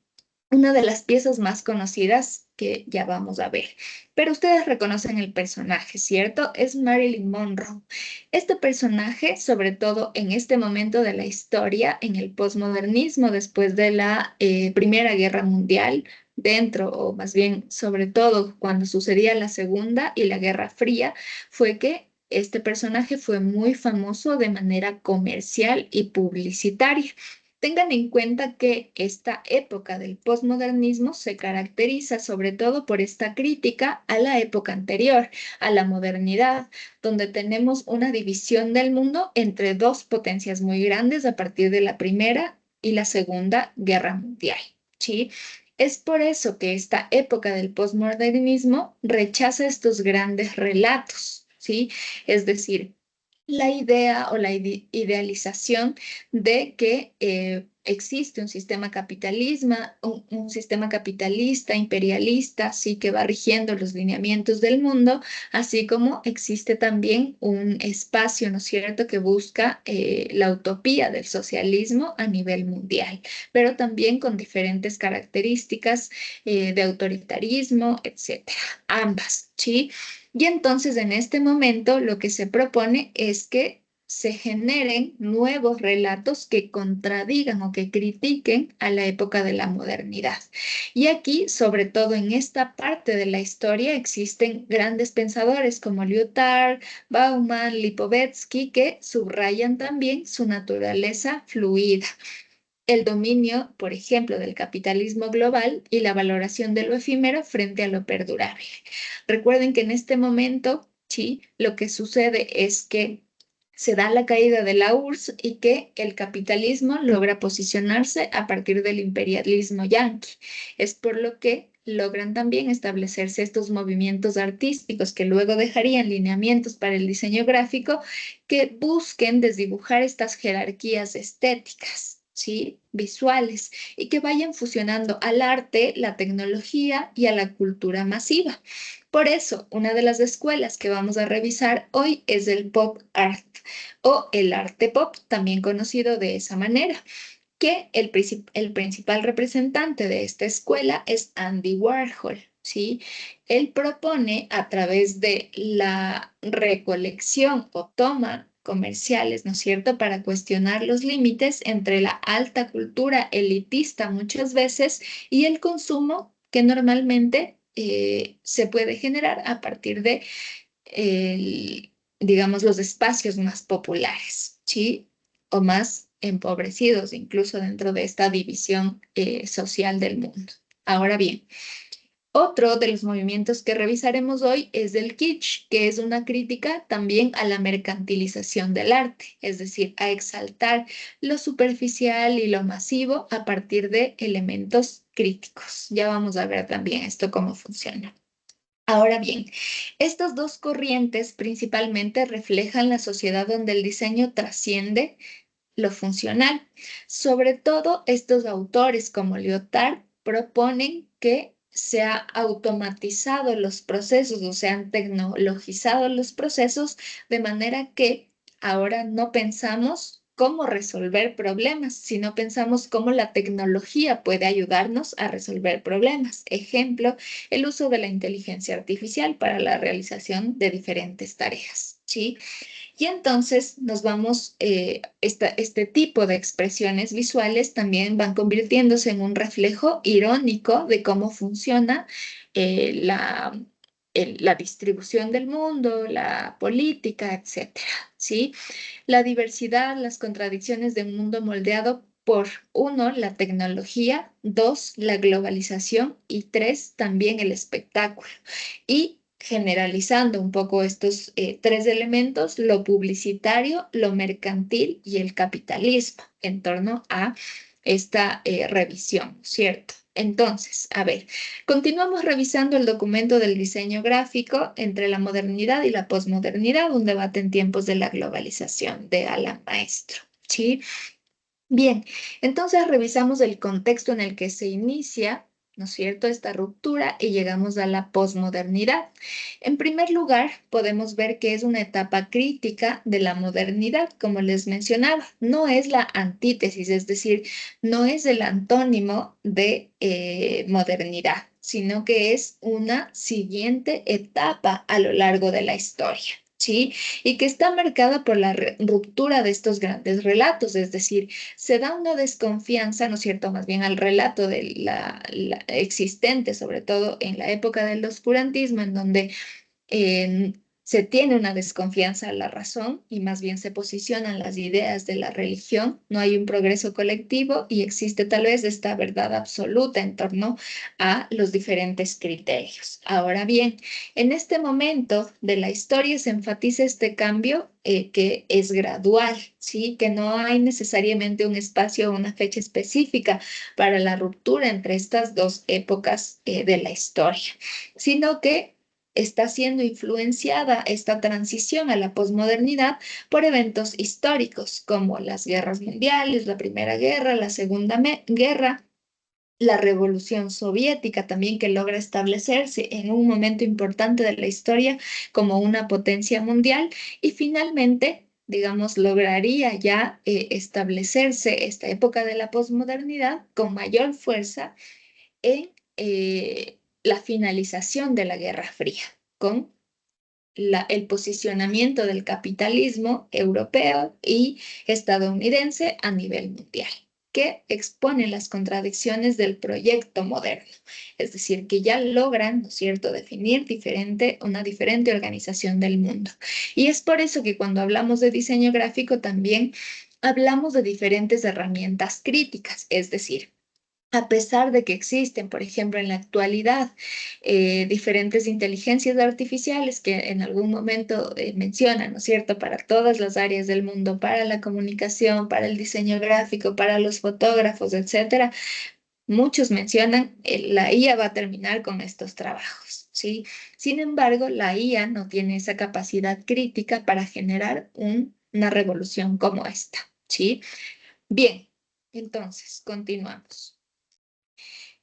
una de las piezas más conocidas que ya vamos a ver. Pero ustedes reconocen el personaje, ¿cierto? Es Marilyn Monroe. Este personaje, sobre todo en este momento de la historia, en el posmodernismo, después de la Primera Guerra Mundial, dentro, o más bien, sobre todo cuando sucedía la Segunda y la Guerra Fría, fue que este personaje fue muy famoso de manera comercial y publicitaria. Tengan en cuenta que esta época del posmodernismo se caracteriza sobre todo por esta crítica a la época anterior, a la modernidad, donde tenemos una división del mundo entre dos potencias muy grandes a partir de la Primera y la Segunda Guerra Mundial, ¿sí? Es por eso que esta época del posmodernismo rechaza estos grandes relatos, ¿sí? Es decir, la idea o la idealización de que existe un sistema un sistema capitalista, imperialista, sí, que va rigiendo los lineamientos del mundo, así como existe también un espacio, ¿no es cierto?, que busca la utopía del socialismo a nivel mundial, pero también con diferentes características de autoritarismo, etcétera. Ambas, ¿sí? Y entonces en este momento lo que se propone es que se generen nuevos relatos que contradigan o que critiquen a la época de la modernidad. Y aquí, sobre todo en esta parte de la historia, existen grandes pensadores como Lyotard, Bauman, Lipovetsky, que subrayan también su naturaleza fluida, el dominio, por ejemplo, del capitalismo global y la valoración de lo efímero frente a lo perdurable. Recuerden que en este momento, sí, lo que sucede es que se da la caída de la URSS y que el capitalismo logra posicionarse a partir del imperialismo yanqui. Es por lo que logran también establecerse estos movimientos artísticos que luego dejarían lineamientos para el diseño gráfico que busquen desdibujar estas jerarquías estéticas, ¿sí? Visuales, y que vayan fusionando al arte, la tecnología y a la cultura masiva. Por eso, una de las escuelas que vamos a revisar hoy es el pop art o el arte pop, también conocido de esa manera, que el principal representante de esta escuela es Andy Warhol, ¿sí? Él propone a través de la recolección o toma comerciales, ¿no es cierto?, para cuestionar los límites entre la alta cultura elitista muchas veces y el consumo que normalmente se puede generar a partir de, digamos, los espacios más populares, ¿sí? O más empobrecidos, incluso dentro de esta división social del mundo. Ahora bien, otro de los movimientos que revisaremos hoy es el kitsch, que es una crítica también a la mercantilización del arte, es decir, a exaltar lo superficial y lo masivo a partir de elementos críticos. Ya vamos a ver también esto cómo funciona. Ahora bien, estas dos corrientes principalmente reflejan la sociedad donde el diseño trasciende lo funcional. Sobre todo, estos autores como Lyotard proponen que se ha automatizado los procesos o se han tecnologizado los procesos de manera que ahora no pensamos cómo resolver problemas, sino pensamos cómo la tecnología puede ayudarnos a resolver problemas. Ejemplo, el uso de la inteligencia artificial para la realización de diferentes tareas, ¿sí? Y entonces nos vamos, este tipo de expresiones visuales también van convirtiéndose en un reflejo irónico de cómo funciona la distribución del mundo, la política, etcétera, ¿sí? La diversidad, las contradicciones de un mundo moldeado por, uno, la tecnología, dos, la globalización y tres, también el espectáculo. Y generalizando un poco estos tres elementos, lo publicitario, lo mercantil y el capitalismo en torno a esta revisión, ¿cierto? Entonces, a ver, continuamos revisando el documento del diseño gráfico entre la modernidad y la posmodernidad, un debate en tiempos de la globalización de Alan Maestro, ¿sí? Bien, entonces revisamos el contexto en el que se inicia, ¿no es cierto?, esta ruptura y llegamos a la posmodernidad. En primer lugar, podemos ver que es una etapa crítica de la modernidad, como les mencionaba. No es la antítesis, es decir, no es el antónimo de modernidad, sino que es una siguiente etapa a lo largo de la historia, ¿sí? Y que está marcada por la ruptura de estos grandes relatos, es decir, se da una desconfianza, ¿no es cierto?, más bien al relato de la existente, sobre todo en la época del oscurantismo, en donde se tiene una desconfianza a la razón y más bien se posicionan las ideas de la religión, no hay un progreso colectivo y existe tal vez esta verdad absoluta en torno a los diferentes criterios. Ahora bien, en este momento de la historia se enfatiza este cambio que es gradual, ¿sí? Que no hay necesariamente un espacio o una fecha específica para la ruptura entre estas dos épocas de la historia, sino que está siendo influenciada esta transición a la posmodernidad por eventos históricos como las guerras mundiales, la Primera Guerra, la Segunda Guerra, la Revolución Soviética también, que logra establecerse en un momento importante de la historia como una potencia mundial, y finalmente, digamos, lograría ya establecerse esta época de la posmodernidad con mayor fuerza en la finalización de la Guerra Fría, con el posicionamiento del capitalismo europeo y estadounidense a nivel mundial, que expone las contradicciones del proyecto moderno, es decir, que ya logran, ¿no es cierto?, definir una diferente organización del mundo. Y es por eso que cuando hablamos de diseño gráfico también hablamos de diferentes herramientas críticas, es decir, a pesar de que existen, por ejemplo, en la actualidad, diferentes inteligencias artificiales que en algún momento mencionan, ¿no es cierto?, para todas las áreas del mundo, para la comunicación, para el diseño gráfico, para los fotógrafos, etcétera, muchos mencionan la IA va a terminar con estos trabajos, ¿sí? Sin embargo, la IA no tiene esa capacidad crítica para generar una revolución como esta, ¿sí? Bien, entonces, continuamos.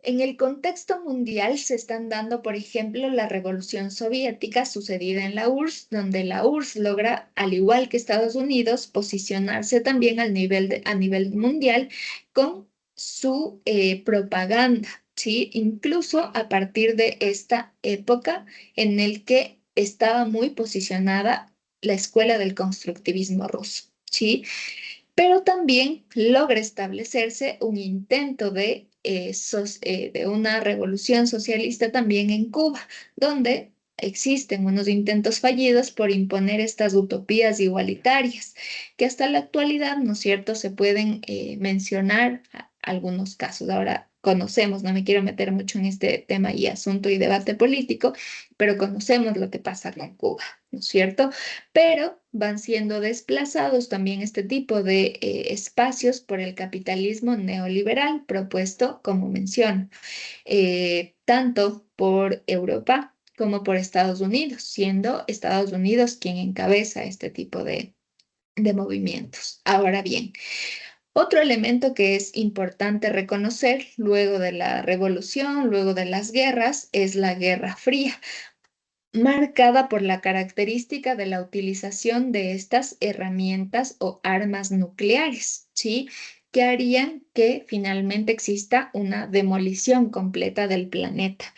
En el contexto mundial se están dando, por ejemplo, la Revolución Soviética sucedida en la URSS, donde la URSS logra, al igual que Estados Unidos, posicionarse también a nivel mundial con su propaganda, ¿sí? Incluso a partir de esta época en el que estaba muy posicionada la escuela del constructivismo ruso, ¿sí? Pero también logra establecerse un intento de una revolución socialista también en Cuba, donde existen unos intentos fallidos por imponer estas utopías igualitarias, que hasta la actualidad, ¿no es cierto?, se pueden mencionar algunos casos. Ahora conocemos, no me quiero meter mucho en este tema y asunto y debate político, pero conocemos lo que pasa con Cuba, ¿no es cierto? Pero van siendo desplazados también este tipo de espacios por el capitalismo neoliberal propuesto, como menciono, tanto por Europa como por Estados Unidos, siendo Estados Unidos quien encabeza este tipo de movimientos. Ahora bien, otro elemento que es importante reconocer luego de la revolución, luego de las guerras, es la Guerra Fría, marcada por la característica de la utilización de estas herramientas o armas nucleares, ¿sí? Que harían que finalmente exista una demolición completa del planeta,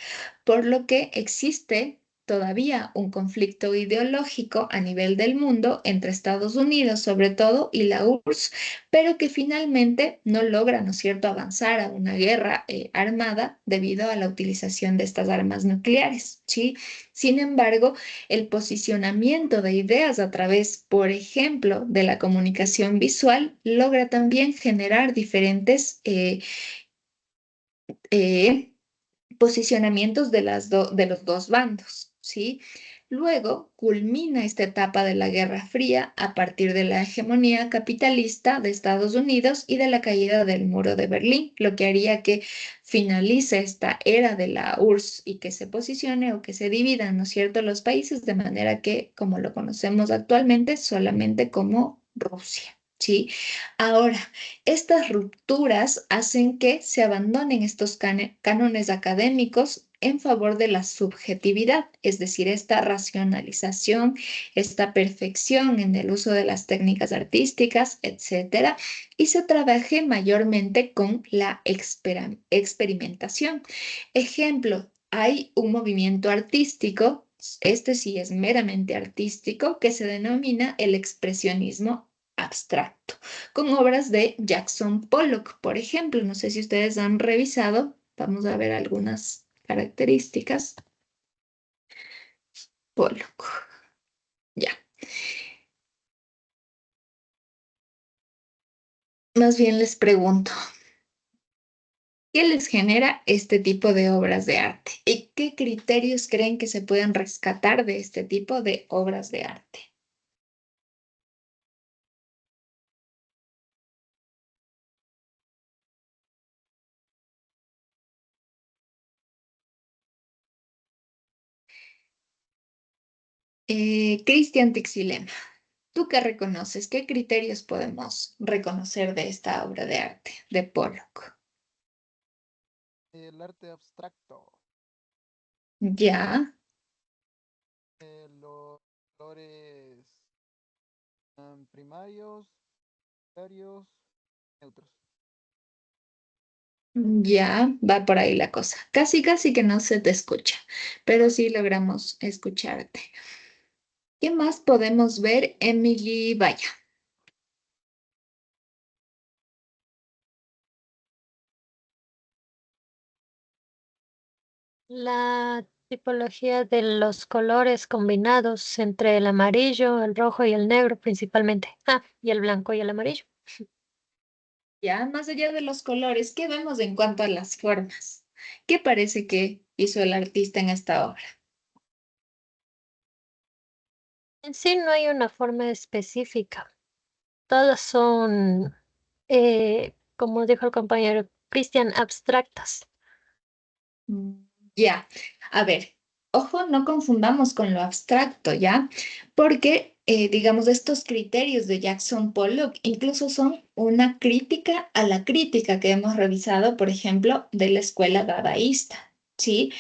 por lo que existe todavía un conflicto ideológico a nivel del mundo entre Estados Unidos, sobre todo, y la URSS, pero que finalmente no logra, ¿no es cierto?, avanzar a una guerra armada debido a la utilización de estas armas nucleares, ¿sí? Sin embargo, el posicionamiento de ideas a través, por ejemplo, de la comunicación visual, logra también generar diferentes eh, posicionamientos de los dos bandos, ¿sí? Luego culmina esta etapa de la Guerra Fría a partir de la hegemonía capitalista de Estados Unidos y de la caída del muro de Berlín, lo que haría que finalice esta era de la URSS y que se posicione o que se dividan, ¿no es cierto?, los países de manera que, como lo conocemos actualmente, solamente como Rusia, ¿sí? Ahora, estas rupturas hacen que se abandonen estos cánones académicos en favor de la subjetividad, es decir, esta racionalización, esta perfección en el uso de las técnicas artísticas, etcétera, y se trabaje mayormente con la experimentación. Ejemplo, hay un movimiento artístico, este sí es meramente artístico, que se denomina el expresionismo abstracto, con obras de Jackson Pollock, por ejemplo. No sé si ustedes han revisado, vamos a ver algunas características. Pollock. Más bien les pregunto, ¿qué les genera este tipo de obras de arte? ¿Y qué criterios creen que se pueden rescatar de este tipo de obras de arte? Cristian Tixilema, ¿tú qué reconoces? ¿Qué criterios podemos reconocer de esta obra de arte de Pollock? El arte abstracto, Ya, los colores primarios, secundarios, neutros. ya, va por ahí la cosa. Casi, casi que no se te escucha, pero sí logramos escucharte. ¿Qué más podemos ver, Emily? Vaya. La tipología de los colores combinados entre el amarillo, el rojo y el negro principalmente. Ah, y el blanco y el amarillo. Ya, más allá de los colores, ¿qué vemos en cuanto a las formas? ¿Qué parece que hizo el artista en esta obra? En sí no hay una forma específica. Todas son, como dijo el compañero Cristian, abstractas. Mm, Ya, a ver, ojo, no confundamos con lo abstracto, ¿ya? Porque, digamos, estos criterios de Jackson Pollock incluso son una crítica a la crítica que hemos revisado, por ejemplo, de la escuela dadaísta, ¿sí?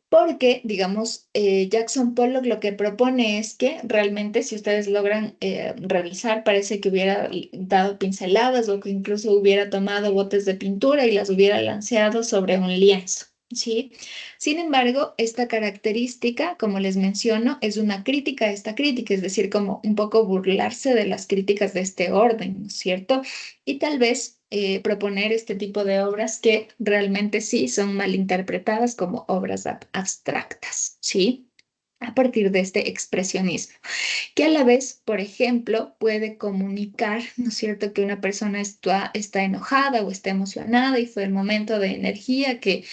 Porque, digamos, Jackson Pollock lo que propone es que realmente si ustedes logran revisar, parece que hubiera dado pinceladas o que incluso hubiera tomado botes de pintura y las hubiera lanzado sobre un lienzo, ¿sí? Sin embargo, esta característica, como les menciono, es una crítica a esta crítica, es decir, como un poco burlarse de las críticas de este orden, ¿no es cierto? Y tal vez proponer este tipo de obras que realmente sí son mal interpretadas como obras abstractas, ¿sí? A partir de este expresionismo que a la vez, por ejemplo, puede comunicar, ¿no es cierto?, que una persona está enojada o está emocionada y fue el momento de energía que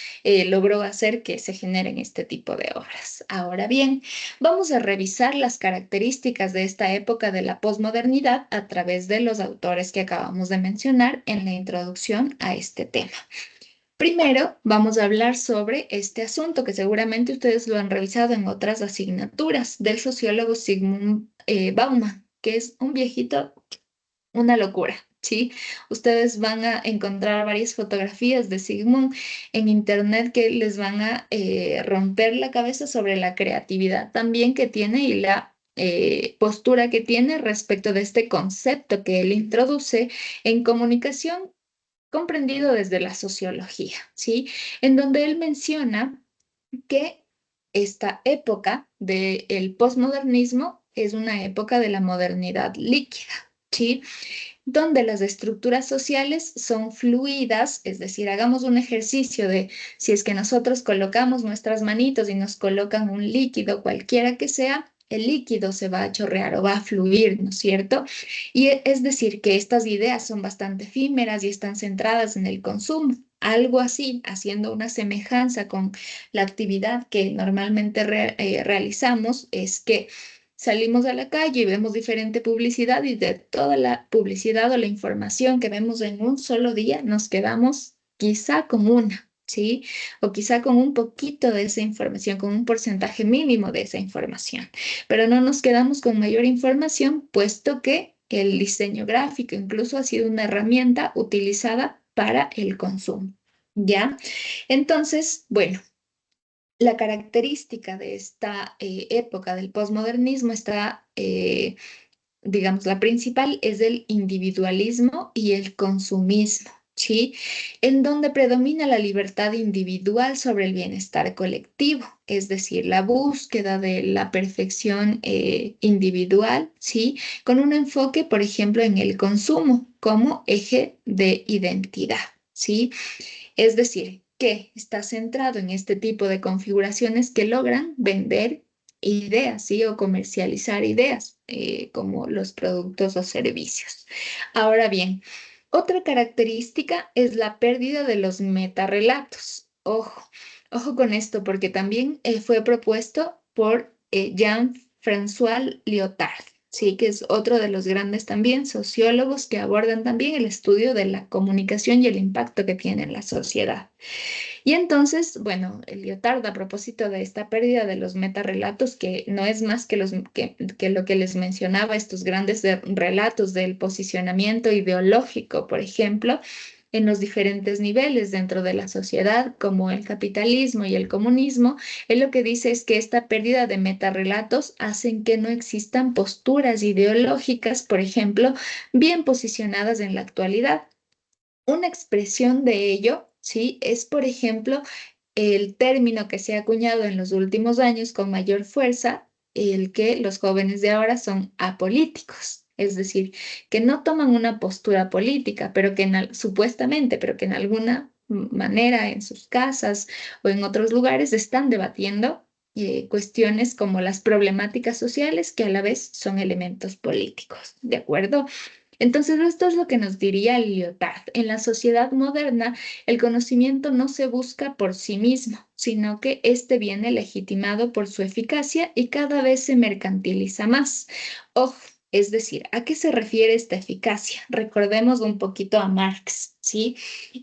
logró hacer que se generen este tipo de obras. Ahora bien, vamos a revisar las características de esta época de la posmodernidad a través de los autores que acabamos de mencionar en la introducción a este tema. Primero, vamos a hablar sobre este asunto que seguramente ustedes lo han revisado en otras asignaturas del sociólogo Sigmund Bauman, que es un viejito, una locura, ¿sí? Ustedes van a encontrar varias fotografías de Sigmund en internet que les van a romper la cabeza sobre la creatividad también que tiene y la postura que tiene respecto de este concepto que él introduce en comunicación comprendido desde la sociología, ¿sí? En donde él menciona que esta época del posmodernismo es una época de la modernidad líquida, ¿sí? Donde las estructuras sociales son fluidas, es decir, hagamos un ejercicio de si es que nosotros colocamos nuestras manitos y nos colocan un líquido cualquiera que sea, el líquido se va a chorrear o va a fluir, ¿no es cierto? Y es decir, que estas ideas son bastante efímeras y están centradas en el consumo. Algo así, haciendo una semejanza con la actividad que normalmente realizamos, es que salimos a la calle y vemos diferente publicidad y de toda la publicidad o la información que vemos en un solo día, nos quedamos quizá con una, ¿sí? O quizá con un poquito de esa información, con un porcentaje mínimo de esa información, pero no nos quedamos con mayor información, puesto que el diseño gráfico incluso ha sido una herramienta utilizada para el consumo, ¿ya? Entonces, bueno. La característica de esta época del posmodernismo está, digamos, la principal es el individualismo y el consumismo, ¿sí? En donde predomina la libertad individual sobre el bienestar colectivo, es decir, la búsqueda de la perfección individual, ¿sí? Con un enfoque, por ejemplo, en el consumo como eje de identidad, ¿sí? Es decir, que está centrado en este tipo de configuraciones que logran vender ideas, ¿sí? O comercializar ideas, como los productos o servicios. Ahora bien, Otra característica es la pérdida de los metarrelatos. Ojo con esto, porque también fue propuesto por Jean-François Lyotard, sí, que es otro de los grandes también sociólogos que abordan también el estudio de la comunicación y el impacto que tiene en la sociedad. Y entonces, bueno, el Lyotard, a propósito de esta pérdida de los metarrelatos, que no es más que lo que les mencionaba, estos grandes relatos del posicionamiento ideológico, por ejemplo, en los diferentes niveles dentro de la sociedad, como el capitalismo y el comunismo, él lo que dice es que esta pérdida de metarrelatos hacen que no existan posturas ideológicas, por ejemplo, bien posicionadas en la actualidad. Una expresión de ello, ¿sí? Es, por ejemplo, el término que se ha acuñado en los últimos años con mayor fuerza, el que los jóvenes de ahora son apolíticos. Es decir, que no toman una postura política, pero que supuestamente, pero que en alguna manera en sus casas o en otros lugares están debatiendo cuestiones como las problemáticas sociales que a la vez son elementos políticos. ¿De acuerdo? Entonces, esto es lo que nos diría Lyotard. En la sociedad moderna, el conocimiento no se busca por sí mismo, sino que éste viene legitimado por su eficacia y cada vez se mercantiliza más. Ojo, es decir, ¿a qué se refiere esta eficacia? Recordemos un poquito a Marx, ¿sí?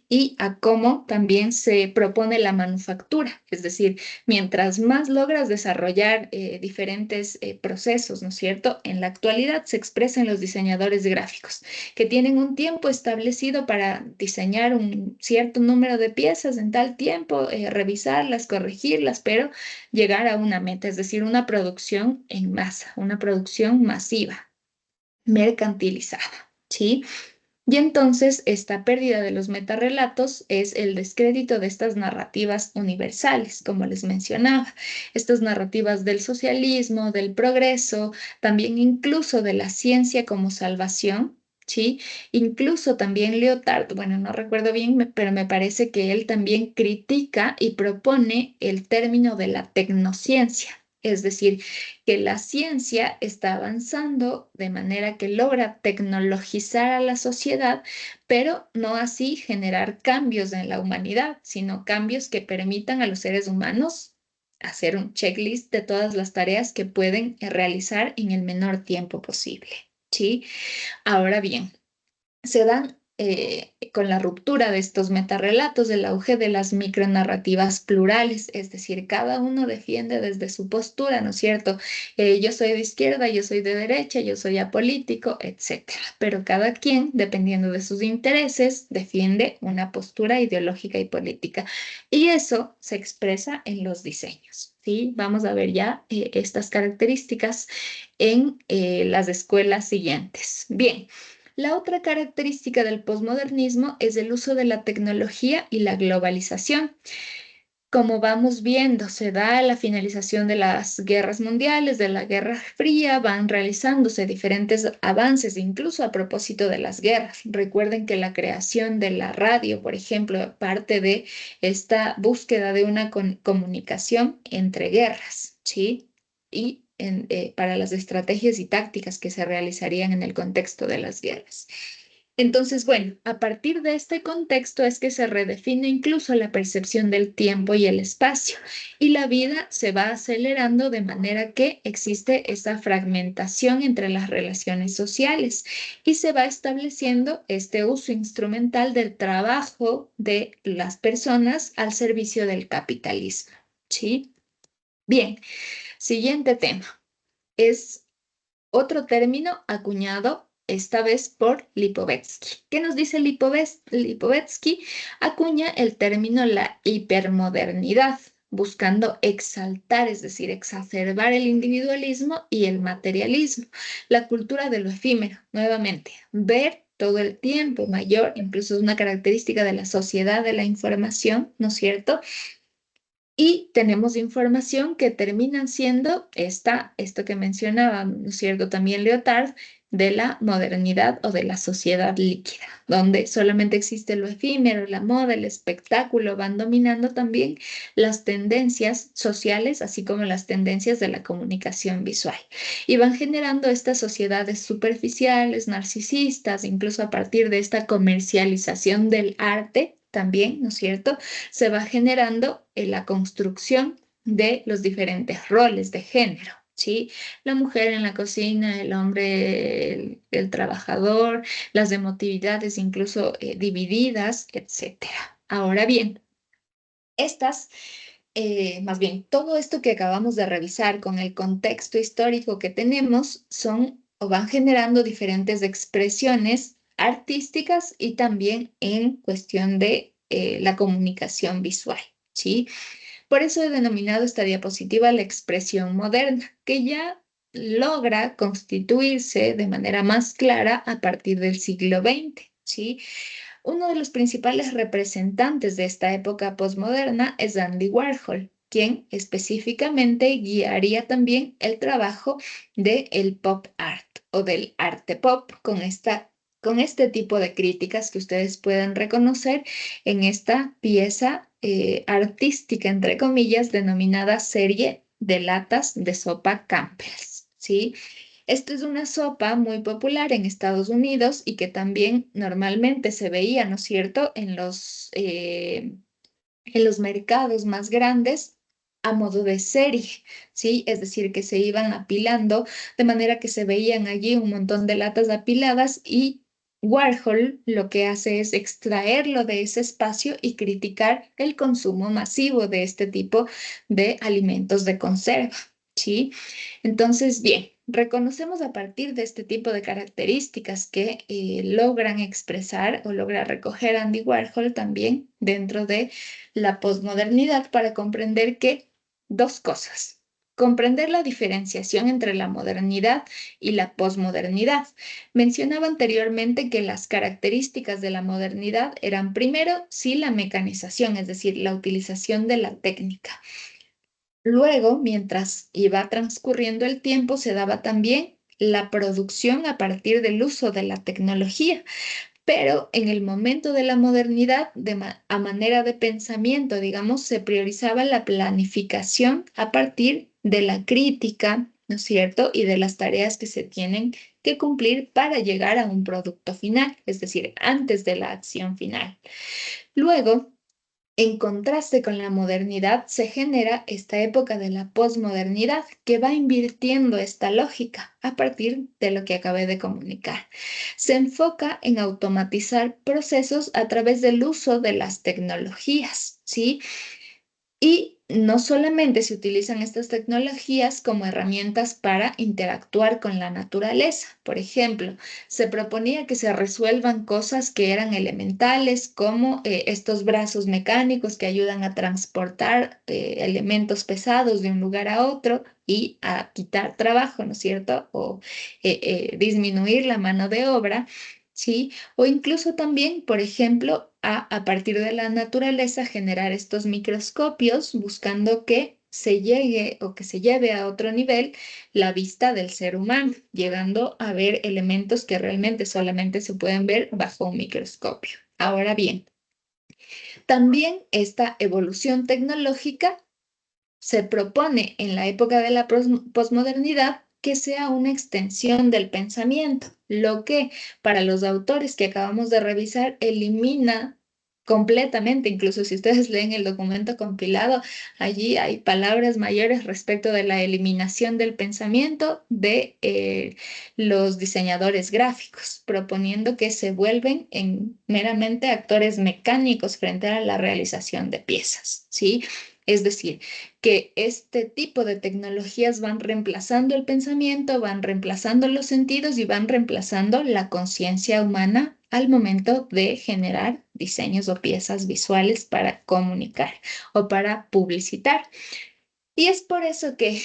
Y a cómo también se propone la manufactura, es decir, mientras más logras desarrollar diferentes procesos, ¿no es cierto? En la actualidad se expresan los diseñadores gráficos, que tienen un tiempo establecido para diseñar un cierto número de piezas en tal tiempo, revisarlas, corregirlas, pero llegar a una meta, es decir, una producción en masa, una producción masiva, mercantilizada, ¿sí? Y entonces esta pérdida de los metarrelatos es el descrédito de estas narrativas universales, como les mencionaba, estas narrativas del socialismo, del progreso, también incluso de la ciencia como salvación, ¿sí? Incluso también Lyotard, bueno, no recuerdo bien, pero me parece que él también critica y propone el término de la tecnociencia. Es decir, que la ciencia está avanzando de manera que logra tecnologizar a la sociedad, pero no así generar cambios en la humanidad, sino cambios que permitan a los seres humanos hacer un checklist de todas las tareas que pueden realizar en el menor tiempo posible. ¿Sí? Ahora bien, se dan con la ruptura de estos metarrelatos el auge de las micronarrativas plurales, es decir, cada uno defiende desde su postura, ¿no es cierto? Yo soy de izquierda, yo soy de derecha, yo soy apolítico, etcétera. Pero cada quien, dependiendo de sus intereses, defiende una postura ideológica y política. Y eso se expresa en los diseños, ¿sí? Vamos a ver ya estas características en las escuelas siguientes. Bien. La otra característica del posmodernismo es el uso de la tecnología y la globalización. Como vamos viendo, se da la finalización de las guerras mundiales, de la Guerra Fría, van realizándose diferentes avances, incluso a propósito de las guerras. Recuerden que la creación de la radio, por ejemplo, parte de esta búsqueda de una comunicación entre guerras, ¿sí? Y para las estrategias y tácticas que se realizarían en el contexto de las guerras. Entonces, bueno, a partir de este contexto es que se redefine incluso la percepción del tiempo y el espacio, y la vida se va acelerando de manera que existe esa fragmentación entre las relaciones sociales y se va estableciendo este uso instrumental del trabajo de las personas al servicio del capitalismo. ¿Sí? Bien, siguiente tema. Es otro término acuñado esta vez por Lipovetsky. ¿Qué nos dice Lipovetsky? Acuña el término la hipermodernidad, buscando exaltar, es decir, exacerbar el individualismo y el materialismo, la cultura de lo efímero, nuevamente, ver todo el tiempo mayor, incluso es una característica de la sociedad de la información, ¿no es cierto? Y tenemos información que terminan siendo esto que mencionaba, ¿no es cierto? También Lyotard, de la modernidad o de la sociedad líquida, donde solamente existe lo efímero, la moda, el espectáculo, van dominando también las tendencias sociales, así como las tendencias de la comunicación visual. Y van generando estas sociedades superficiales, narcisistas, incluso a partir de esta comercialización del arte también, ¿no es cierto? Se va generando la construcción de los diferentes roles de género, ¿sí? La mujer en la cocina, el hombre, el trabajador, las emotividades incluso divididas, etcétera. Ahora bien, más bien, todo esto que acabamos de revisar con el contexto histórico que tenemos son o van generando diferentes expresiones artísticas y también en cuestión de la comunicación visual, ¿sí? Por eso he denominado esta diapositiva la expresión moderna, que ya logra constituirse de manera más clara a partir del siglo XX, ¿sí? Uno de los principales representantes de esta época posmoderna es Andy Warhol, quien específicamente guiaría también el trabajo del pop art o del arte pop con este tipo de críticas que ustedes pueden reconocer en esta pieza artística, entre comillas, denominada serie de latas de sopa Campbell's, ¿sí? Esto es una sopa muy popular en Estados Unidos y que también normalmente se veía, ¿no es cierto?, en los mercados más grandes a modo de serie, ¿sí? Es decir, que se iban apilando de manera que se veían allí un montón de latas apiladas y Warhol lo que hace es extraerlo de ese espacio y criticar el consumo masivo de este tipo de alimentos de conserva, ¿sí? Entonces, bien, reconocemos a partir de este tipo de características que logran expresar o logra recoger Andy Warhol también dentro de la posmodernidad para comprender que dos cosas. Comprender la diferenciación entre la modernidad y la posmodernidad. Mencionaba anteriormente que las características de la modernidad eran primero, sí, la mecanización, es decir, la utilización de la técnica. Luego, mientras iba transcurriendo el tiempo, se daba también la producción a partir del uso de la tecnología. Pero en el momento de la modernidad, a manera de pensamiento, digamos, se priorizaba la planificación a partir de la crítica, ¿no es cierto? Y de las tareas que se tienen que cumplir para llegar a un producto final, es decir, antes de la acción final. Luego, en contraste con la modernidad, se genera esta época de la posmodernidad que va invirtiendo esta lógica a partir de lo que acabé de comunicar. Se enfoca en automatizar procesos a través del uso de las tecnologías, ¿sí? Y no solamente se utilizan estas tecnologías como herramientas para interactuar con la naturaleza. Por ejemplo, se proponía que se resuelvan cosas que eran elementales, como estos brazos mecánicos que ayudan a transportar elementos pesados de un lugar a otro y a quitar trabajo, ¿no es cierto? O disminuir la mano de obra. ¿Sí? O incluso también, por ejemplo, a partir de la naturaleza generar estos microscopios buscando que se llegue o que se lleve a otro nivel la vista del ser humano, llegando a ver elementos que realmente solamente se pueden ver bajo un microscopio. Ahora bien, también esta evolución tecnológica se propone en la época de la posmodernidad que sea una extensión del pensamiento, lo que para los autores que acabamos de revisar elimina completamente, incluso si ustedes leen el documento compilado, allí hay palabras mayores respecto de la eliminación del pensamiento de los diseñadores gráficos, proponiendo que se vuelven en meramente actores mecánicos frente a la realización de piezas, ¿sí? Es decir, que este tipo de tecnologías van reemplazando el pensamiento, van reemplazando los sentidos y van reemplazando la conciencia humana al momento de generar diseños o piezas visuales para comunicar o para publicitar. Y es por eso que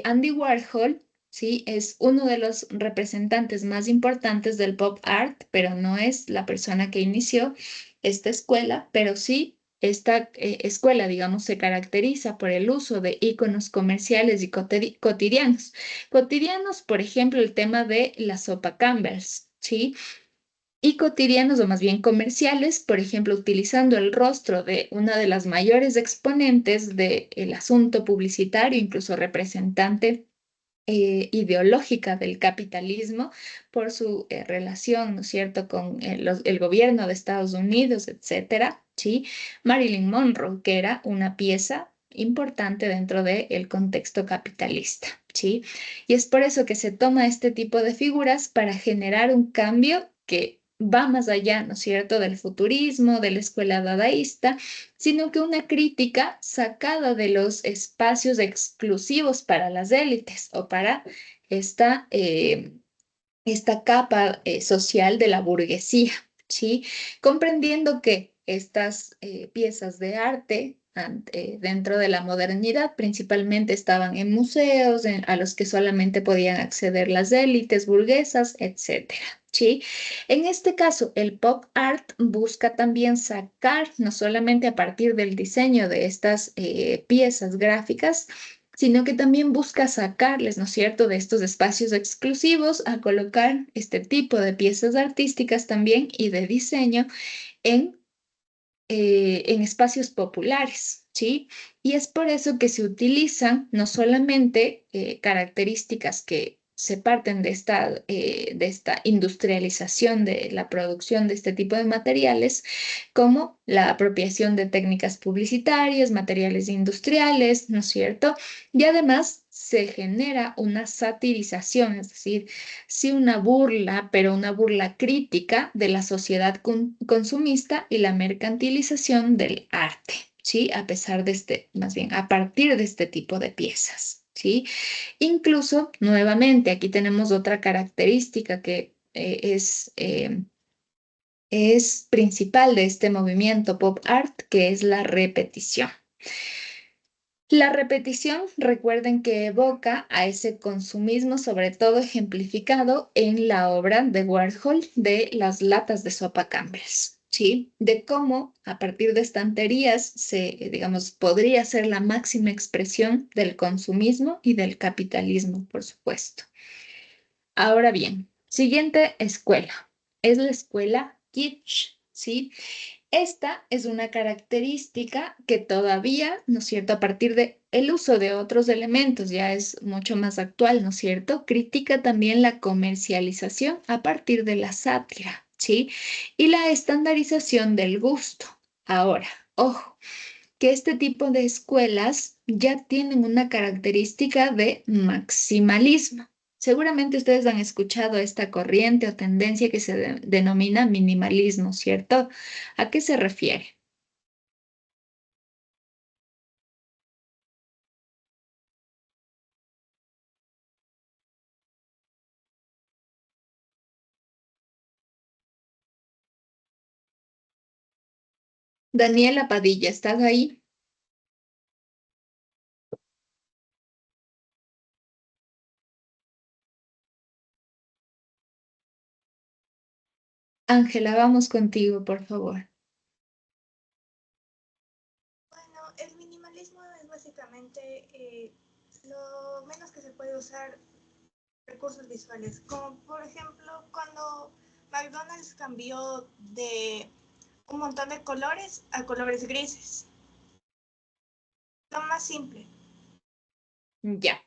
Andy Warhol, sí, es uno de los representantes más importantes del pop art, pero no es la persona que inició esta escuela, pero sí esta escuela, digamos, se caracteriza por el uso de iconos comerciales y cotidianos. Cotidianos, por ejemplo, el tema de la sopa Campbell's, ¿sí? Y cotidianos o más bien comerciales, por ejemplo, utilizando el rostro de una de las mayores exponentes del asunto publicitario, incluso representante ideológica del capitalismo por su relación, ¿no es cierto?, con el gobierno de Estados Unidos, etcétera, ¿sí? Marilyn Monroe, que era una pieza importante dentro del contexto capitalista, ¿sí? Y es por eso que se toma este tipo de figuras para generar un cambio que va más allá, ¿no es cierto?, del futurismo, de la escuela dadaísta, sino que una crítica sacada de los espacios exclusivos para las élites o para esta, esta capa social de la burguesía, ¿sí? Comprendiendo que estas piezas de arte dentro de la modernidad principalmente estaban en museos a los que solamente podían acceder las élites burguesas, etcétera. ¿Sí? En este caso, el pop art busca también sacar, no solamente a partir del diseño de estas piezas gráficas, sino que también busca sacarles, ¿no es cierto?, de estos espacios exclusivos a colocar este tipo de piezas artísticas también y de diseño en, en espacios populares, ¿sí? Y es por eso que se utilizan no solamente características que se parten de esta industrialización de la producción de este tipo de materiales, como la apropiación de técnicas publicitarias, materiales industriales, ¿no es cierto? Y además se genera una satirización, es decir, sí una burla, pero una burla crítica de la sociedad consumista y la mercantilización del arte, ¿sí? A pesar de más bien, a partir de este tipo de piezas, ¿sí? Incluso, nuevamente, aquí tenemos otra característica que es principal de este movimiento pop art, que es la repetición. La repetición, recuerden que evoca a ese consumismo, sobre todo ejemplificado en la obra de Warhol de las latas de sopa Campbell's, ¿sí? De cómo a partir de estanterías digamos, podría ser la máxima expresión del consumismo y del capitalismo, por supuesto. Ahora bien, siguiente escuela es la escuela kitsch, ¿sí? Esta es una característica que todavía, ¿no es cierto?, a partir de el uso de otros elementos, ya es mucho más actual, ¿no es cierto?, critica también la comercialización a partir de la sátira, ¿sí? Y la estandarización del gusto. Ahora, ojo, que este tipo de escuelas ya tienen una característica de maximalismo. Seguramente ustedes han escuchado esta corriente o tendencia que se denomina minimalismo, ¿cierto? ¿A qué se refiere? Daniela Padilla, ¿estás ahí? Ángela, vamos contigo, por favor. Bueno, el minimalismo es básicamente lo menos que se puede usar recursos visuales, como por ejemplo cuando McDonald's cambió de un montón de colores a colores grises. Lo más simple. Ya,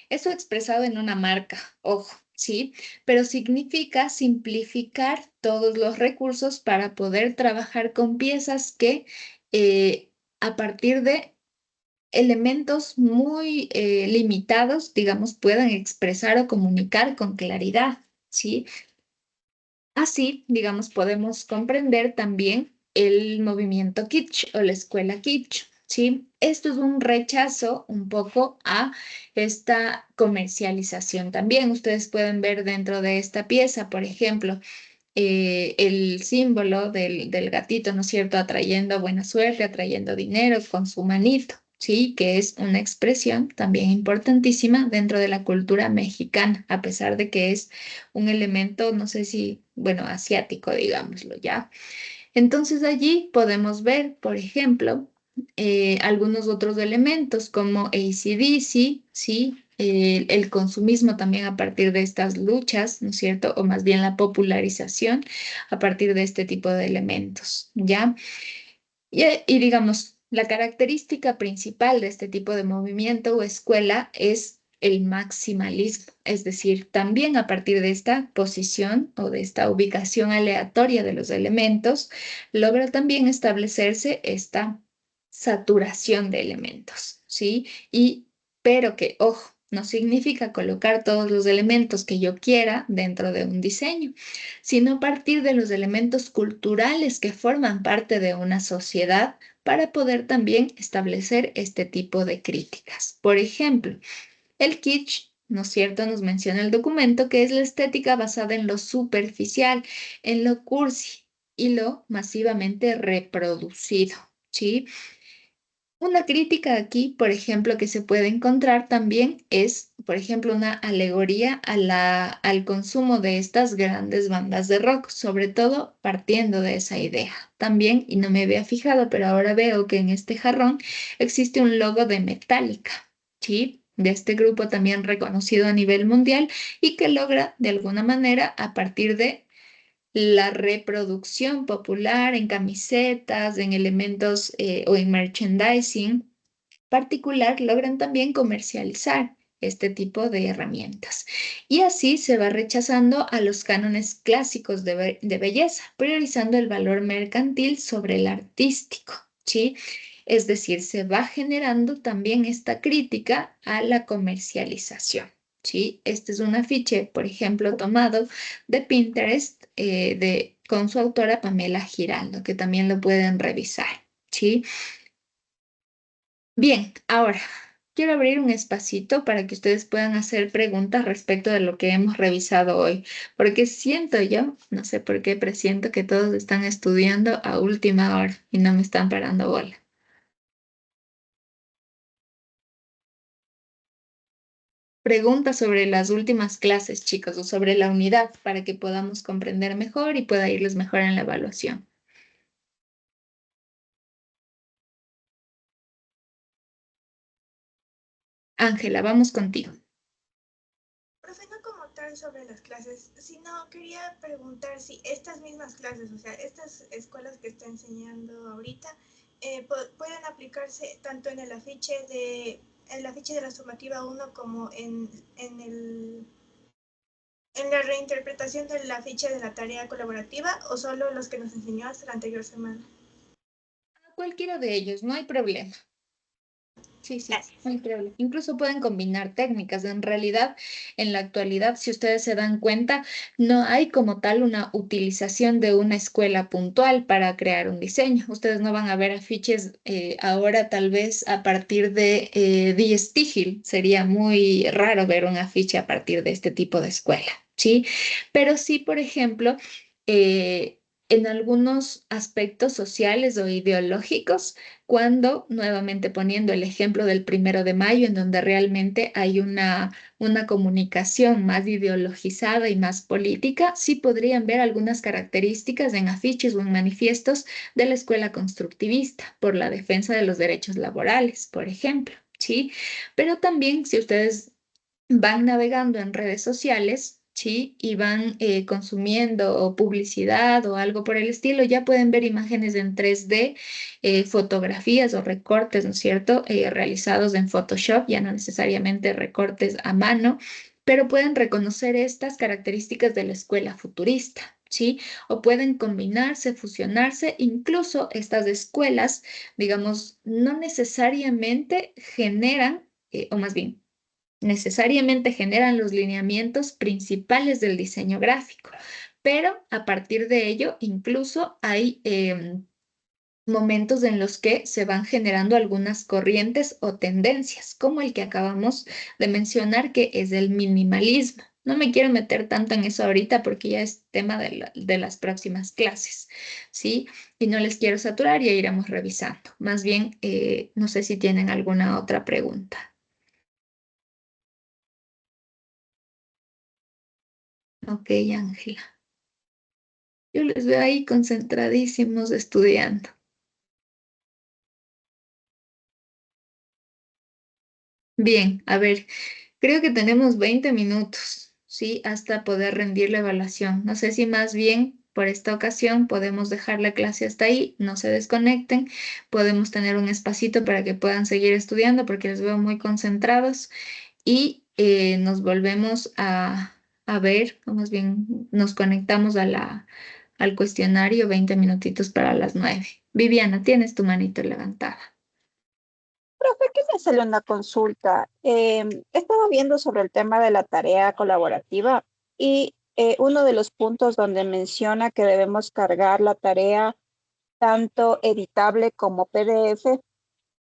eso expresado en una marca, ojo, ¿sí? Pero significa simplificar todos los recursos para poder trabajar con piezas que a partir de elementos muy limitados, digamos, puedan expresar o comunicar con claridad, ¿sí? Así, digamos, podemos comprender también el movimiento kitsch o la escuela kitsch, ¿sí? Esto es un rechazo un poco a esta comercialización también. Ustedes pueden ver dentro de esta pieza, por ejemplo, el símbolo del gatito, ¿no es cierto?, atrayendo buena suerte, atrayendo dinero con su manito, ¿sí? Que es una expresión también importantísima dentro de la cultura mexicana, a pesar de que es un elemento, no sé si, bueno, asiático, digámoslo, ¿ya? Entonces allí podemos ver, por ejemplo, algunos otros elementos como AC/DC, ¿sí? El consumismo también a partir de estas luchas, ¿no es cierto? O más bien la popularización a partir de este tipo de elementos, ¿ya? Y digamos, la característica principal de este tipo de movimiento o escuela es el maximalismo, es decir, también a partir de esta posición o de esta ubicación aleatoria de los elementos, logra también establecerse esta saturación de elementos, ¿sí? Pero que, ojo, no significa colocar todos los elementos que yo quiera dentro de un diseño, sino a partir de los elementos culturales que forman parte de una sociedad para poder también establecer este tipo de críticas. Por ejemplo, el kitsch, ¿no es cierto?, nos menciona el documento que es la estética basada en lo superficial, en lo cursi y lo masivamente reproducido, ¿sí? Una crítica aquí, por ejemplo, que se puede encontrar también es, por ejemplo, una alegoría al consumo de estas grandes bandas de rock, sobre todo partiendo de esa idea. También, y no me había fijado, pero ahora veo que en este jarrón existe un logo de Metallica, ¿sí? De este grupo también reconocido a nivel mundial y que logra, de alguna manera, a partir de la reproducción popular en camisetas, en elementos o en merchandising particular, logran también comercializar este tipo de herramientas. Y así se va rechazando a los cánones clásicos de belleza, priorizando el valor mercantil sobre el artístico, ¿sí? Es decir, se va generando también esta crítica a la comercialización. ¿Sí? Este es un afiche, por ejemplo, tomado de Pinterest con su autora Pamela Giraldo, que también lo pueden revisar. ¿Sí? Bien, ahora quiero abrir un espacito para que ustedes puedan hacer preguntas respecto de lo que hemos revisado hoy, porque siento yo, no sé por qué, presiento que todos están estudiando a última hora y no me están parando bola. Preguntas sobre las últimas clases, chicos, o sobre la unidad para que podamos comprender mejor y pueda irles mejor en la evaluación. Ángela, vamos contigo. Profe, no como tal sobre las clases, sino quería preguntar si estas mismas clases, o sea, estas escuelas que está enseñando ahorita, pueden aplicarse tanto en el afiche de la sumativa 1 como en la reinterpretación del afiche de la tarea colaborativa, o solo los que nos enseñó hasta la anterior semana. Cualquiera de ellos, no hay problema. Sí, sí, Gracias. no hay problema. Incluso pueden combinar técnicas. En realidad, en la actualidad, si ustedes se dan cuenta, no hay como tal una utilización de una escuela puntual para crear un diseño. Ustedes no van a ver afiches ahora tal vez a partir de Die Stiegel. Sería muy raro ver un afiche a partir de este tipo de escuela, ¿sí? Pero sí, por ejemplo, en algunos aspectos sociales o ideológicos, cuando, nuevamente poniendo el ejemplo del 1 de mayo, en donde realmente hay una comunicación más ideologizada y más política, sí podrían ver algunas características en afiches o en manifiestos de la escuela constructivista por la defensa de los derechos laborales, por ejemplo, ¿sí? Pero también si ustedes van navegando en redes sociales, ¿sí? Y van consumiendo publicidad o algo por el estilo, ya pueden ver imágenes en 3D, fotografías o recortes, ¿no es cierto? Realizados en Photoshop, ya no necesariamente recortes a mano, pero pueden reconocer estas características de la escuela futurista, ¿sí? O pueden combinarse, fusionarse, incluso estas escuelas, digamos, no necesariamente generan, o más bien, necesariamente generan los lineamientos principales del diseño gráfico, pero a partir de ello incluso hay momentos en los que se van generando algunas corrientes o tendencias, como el que acabamos de mencionar, que es el minimalismo. No me quiero meter tanto en eso ahorita porque ya es tema de las próximas clases, ¿sí? Y no les quiero saturar, ya iremos revisando. Más bien, no sé si tienen alguna otra pregunta. Ok, Ángela. Yo les veo ahí concentradísimos estudiando. Bien, a ver, creo que tenemos 20 minutos, ¿sí? Hasta poder rendir la evaluación. No sé si más bien por esta ocasión podemos dejar la clase hasta ahí, no se desconecten, podemos tener un espacito para que puedan seguir estudiando porque les veo muy concentrados y nos volvemos a ver, o más bien nos conectamos al cuestionario 20 minutitos para las 9. Viviana, tienes tu manito levantada. Profe, quiero hacerle una consulta. Estaba viendo sobre el tema de la tarea colaborativa y uno de los puntos donde menciona que debemos cargar la tarea tanto editable como PDF.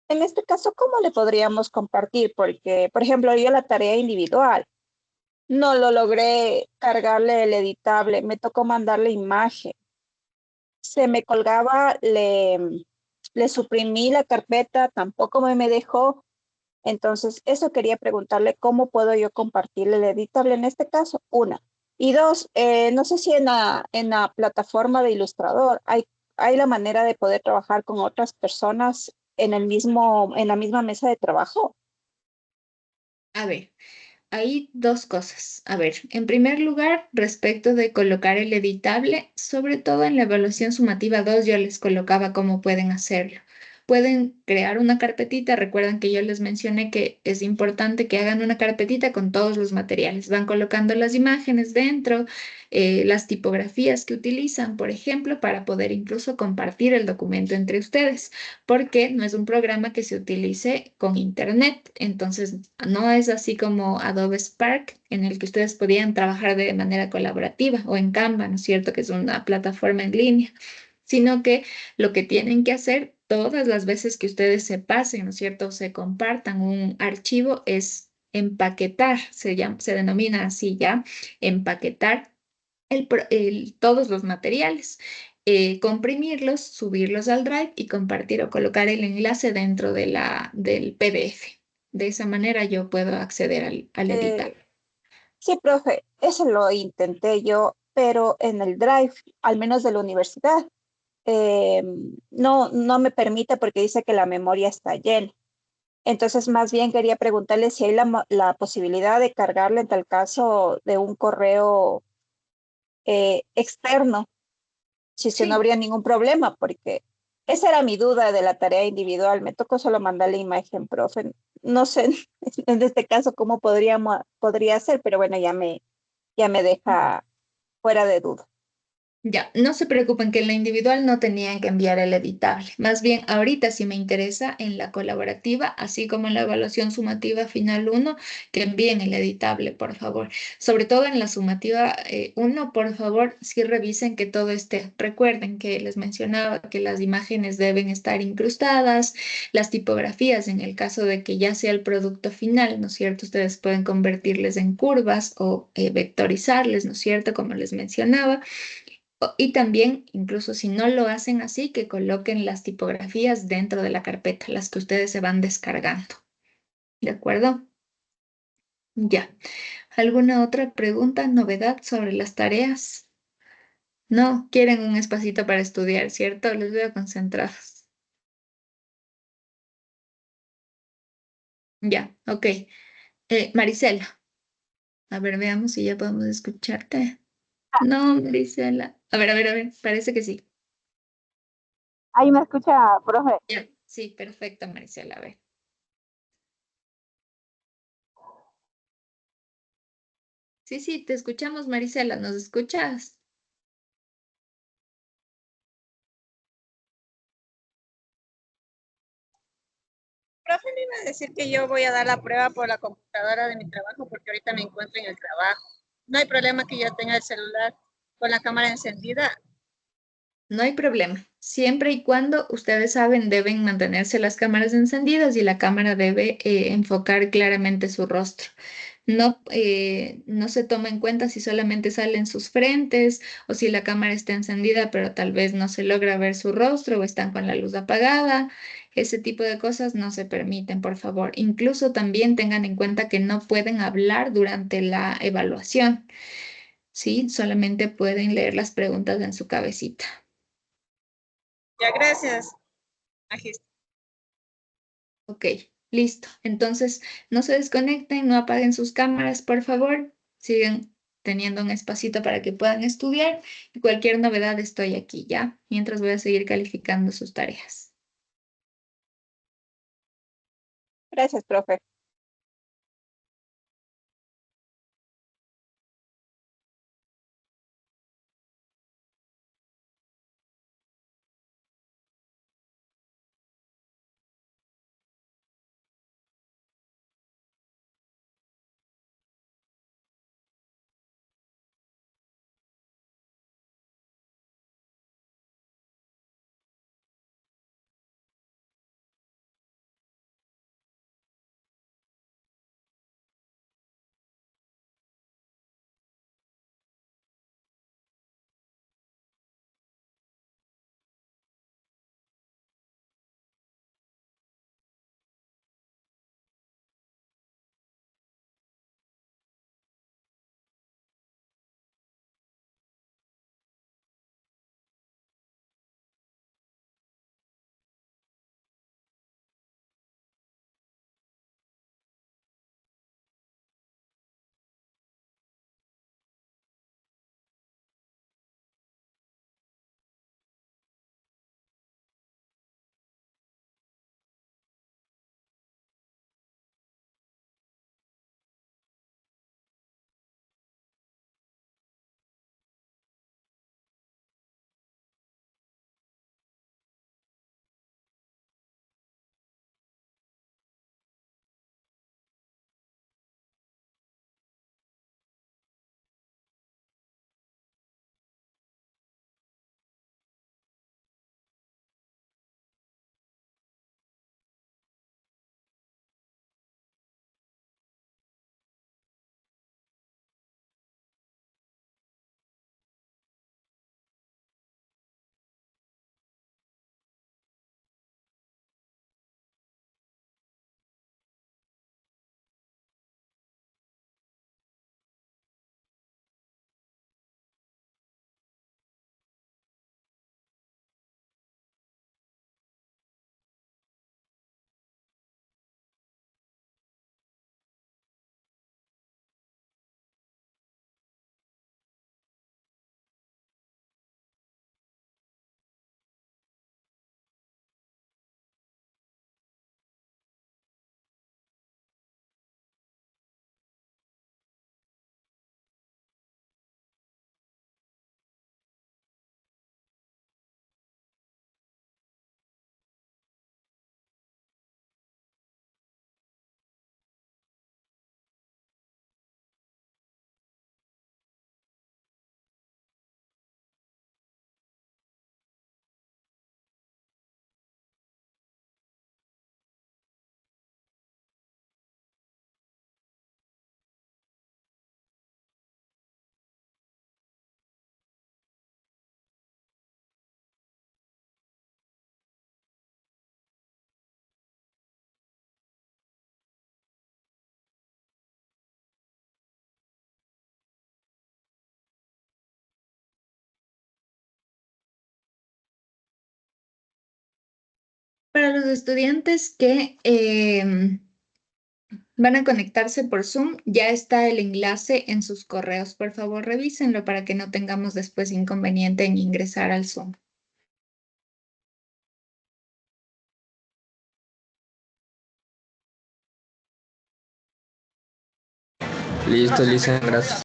En este caso, ¿cómo le podríamos compartir? Porque, por ejemplo, yo la tarea individual no lo logré cargarle el editable, me tocó mandarle imagen. Se me colgaba, le suprimí la carpeta, tampoco me dejó. Entonces, eso quería preguntarle, ¿cómo puedo yo compartir el editable en este caso? Una. Y dos, no sé si en la plataforma de Ilustrador hay la manera de poder trabajar con otras personas en la misma mesa de trabajo. A ver. Hay dos cosas. A ver, en primer lugar, respecto de colocar el editable, sobre todo en la evaluación sumativa 2, yo les colocaba cómo pueden hacerlo. Pueden crear una carpetita. Recuerdan que yo les mencioné que es importante que hagan una carpetita con todos los materiales. Van colocando las imágenes dentro, las tipografías que utilizan, por ejemplo, para poder incluso compartir el documento entre ustedes porque no es un programa que se utilice con internet. Entonces, no es así como Adobe Spark, en el que ustedes podían trabajar de manera colaborativa, o en Canva, ¿no es cierto?, que es una plataforma en línea, sino que lo que tienen que hacer todas las veces que ustedes se pasen, ¿no es cierto?, se compartan un archivo, es empaquetar, se denomina así ya, empaquetar todos los materiales, comprimirlos, subirlos al Drive y compartir o colocar el enlace dentro del PDF. De esa manera yo puedo acceder al editar. Sí, profe, eso lo intenté yo, pero en el Drive, al menos de la universidad, no me permite porque dice que la memoria está llena. Entonces, más bien quería preguntarle si hay la posibilidad de cargarle en tal caso de un correo externo, si es que no Sí, habría ningún problema, porque esa era mi duda de la tarea individual. Me tocó solo mandarle imagen, profe. No sé en este caso cómo podría ser, pero bueno, ya me deja fuera de duda. ya, no se preocupen que en la individual no tenían que enviar el editable. Más bien, ahorita sí me interesa en la colaborativa, así como en la evaluación sumativa final 1, que envíen el editable, por favor. Sobre todo en la sumativa 1, por favor, sí revisen que todo esté. Recuerden que les mencionaba que las imágenes deben estar incrustadas, las tipografías, en el caso de que ya sea el producto final, ¿no es cierto? Ustedes pueden convertirles en curvas o vectorizarles, ¿no es cierto? Como les mencionaba. Y también, incluso si no lo hacen así, que coloquen las tipografías dentro de la carpeta, las que ustedes se van descargando. ¿De acuerdo? Ya. ¿Alguna otra pregunta, novedad sobre las tareas? No, quieren un espacito para estudiar, ¿cierto? Les veo concentrados. Ya, ok. Marisela, a ver, veamos si ya podemos escucharte. No, Marisela. A ver, parece que sí. Ahí me escucha, profe. Ya, sí, perfecto, Marisela. A ver. Sí, sí, te escuchamos, Marisela. ¿Nos escuchas? Profe, me iba a decir que yo voy a dar la prueba por la computadora de mi trabajo porque ahorita me encuentro en el trabajo. No hay problema que yo tenga el celular con la cámara encendida. No hay problema. Siempre y cuando ustedes saben, deben mantenerse las cámaras encendidas y la cámara debe enfocar claramente su rostro. No, no se toma en cuenta si solamente salen sus frentes o si la cámara está encendida, pero tal vez no se logra ver su rostro o están con la luz apagada. Ese tipo de cosas no se permiten, por favor. Incluso también tengan en cuenta que no pueden hablar durante la evaluación. ¿sí? Solamente pueden leer las preguntas en su cabecita. Ya, gracias. Magis. Ok, listo. Entonces, no se desconecten, no apaguen sus cámaras, por favor. Sigan teniendo un espacito para que puedan estudiar. Y cualquier novedad estoy aquí, ¿ya? Mientras voy a seguir calificando sus tareas. Gracias, profe. Para los estudiantes que van a conectarse por Zoom, ya está el enlace en sus correos. Por favor, revísenlo para que no tengamos después inconveniente en ingresar al Zoom. Listo, Lisa, gracias.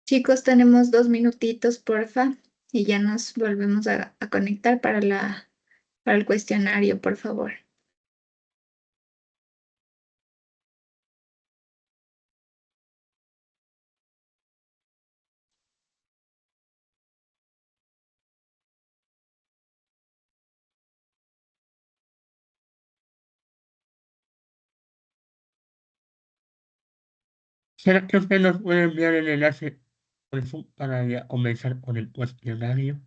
Chicos, tenemos 2 minutitos, porfa, y ya nos volvemos a conectar para para el cuestionario, por favor. ¿Será que usted nos puede enviar el enlace por Zoom para ya comenzar con el cuestionario?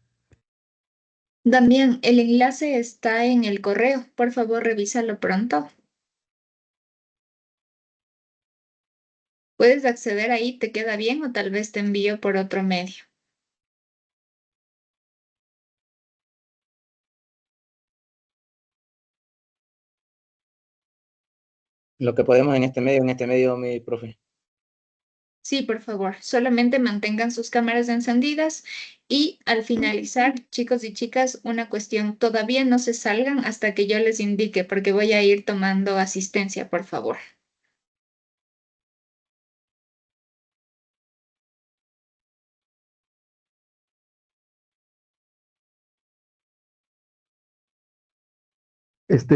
También el enlace está en el correo, por favor, revísalo pronto. ¿Puedes acceder ahí? ¿Te queda bien o tal vez te envío por otro medio? Lo que podemos en este medio, mi profe. Sí, por favor, solamente mantengan sus cámaras encendidas y al finalizar, chicos y chicas, una cuestión, todavía no se salgan hasta que yo les indique porque voy a ir tomando asistencia, por favor.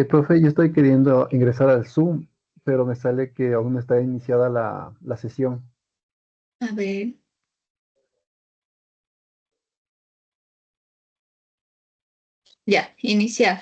Profe, yo estoy queriendo ingresar al Zoom, pero me sale que aún no está iniciada la sesión. A ver, ya, iniciar.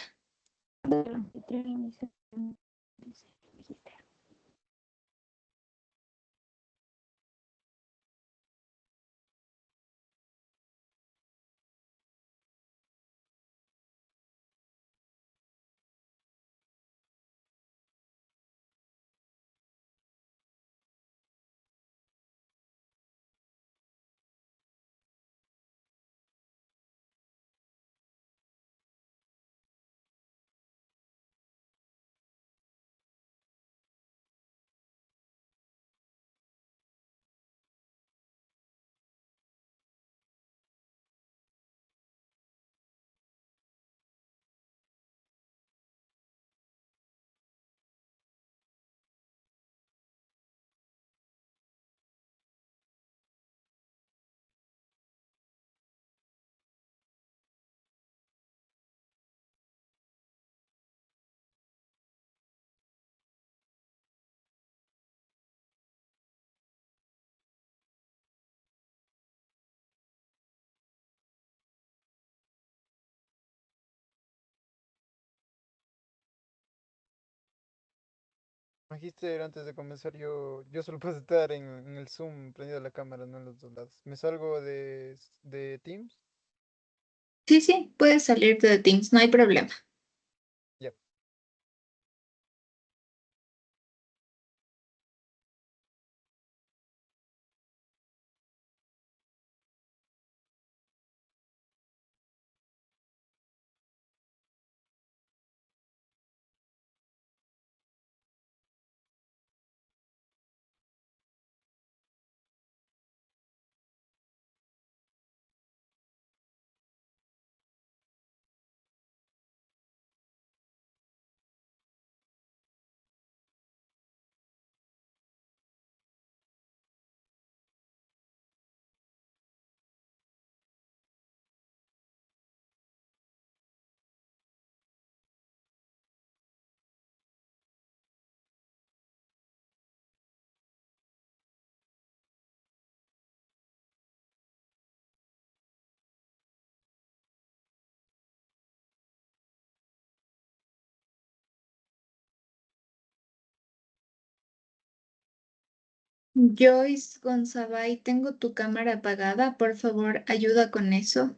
Magíster, antes de comenzar, yo solo puedo estar en el Zoom prendido la cámara, no en los dos lados. ¿Me salgo de Teams? Sí, sí, puedes salirte de Teams, no hay problema. Ya. Joyce Gonzabay, tengo tu cámara apagada, por favor, ayuda con eso.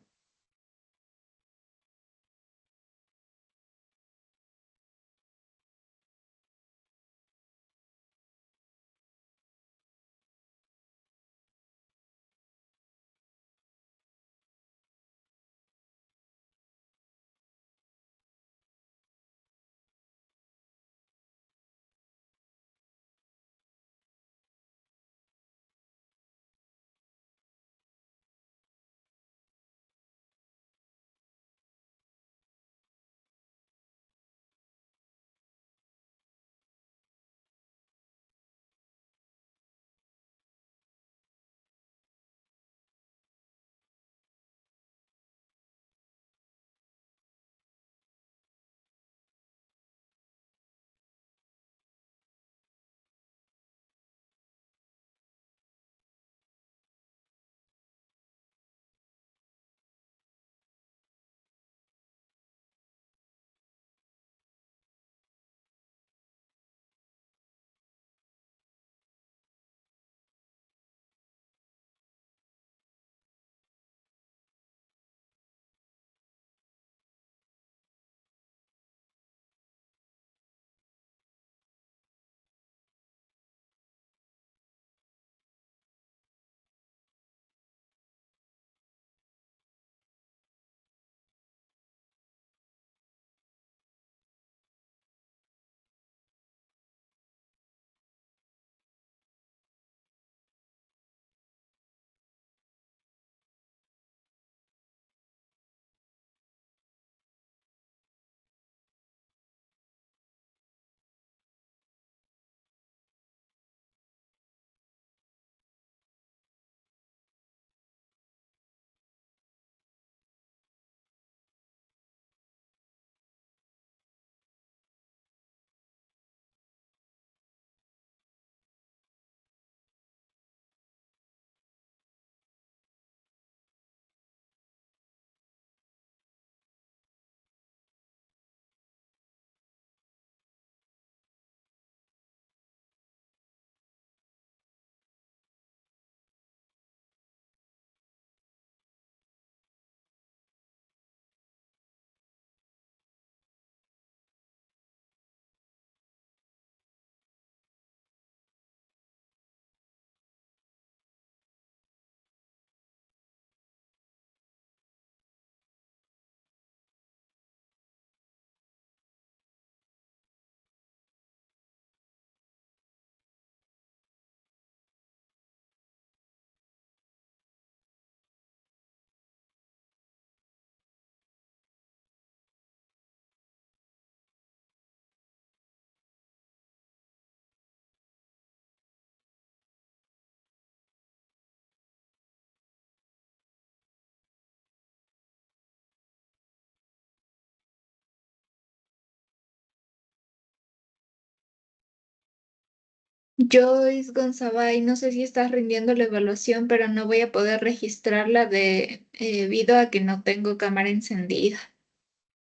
Joyce Gonzabay, no sé si estás rindiendo la evaluación, pero no voy a poder registrarla debido a que no tengo cámara encendida.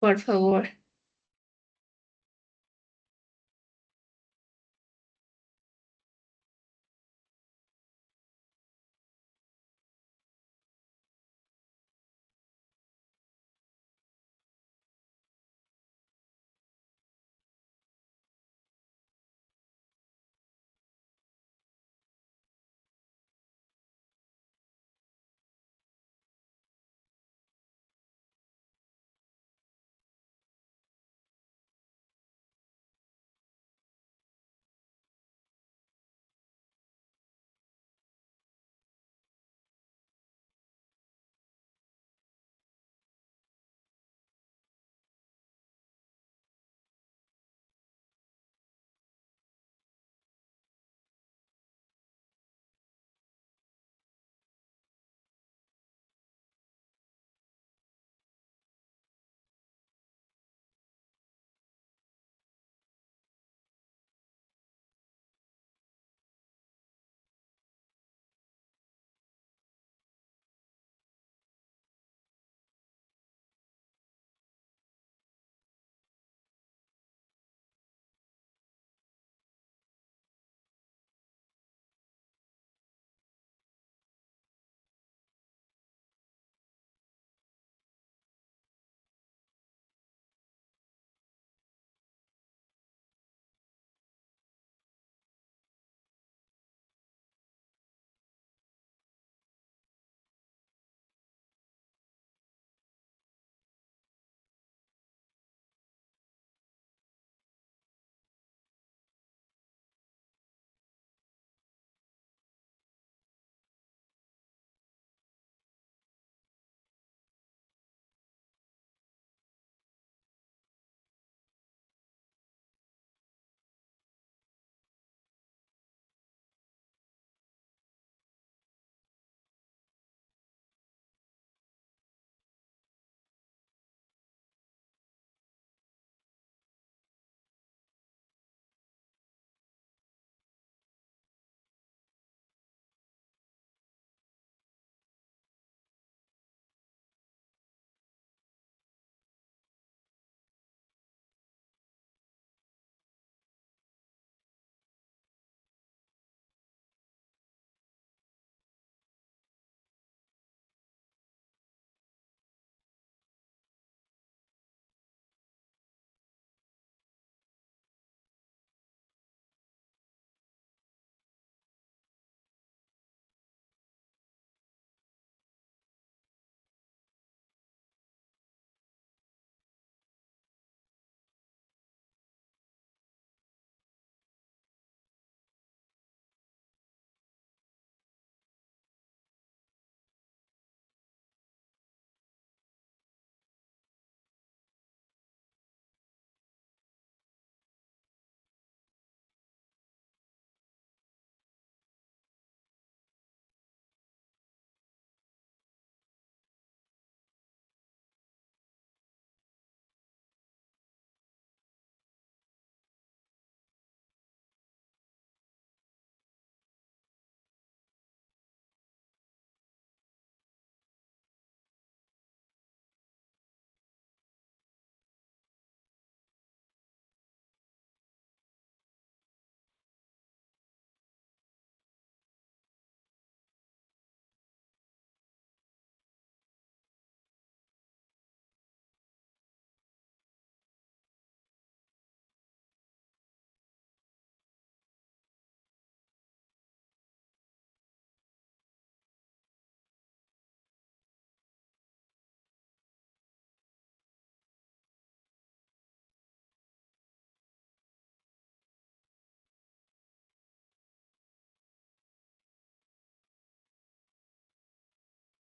Por favor.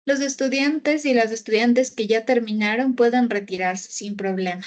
Los estudiantes y las estudiantes que ya terminaron pueden retirarse sin problema.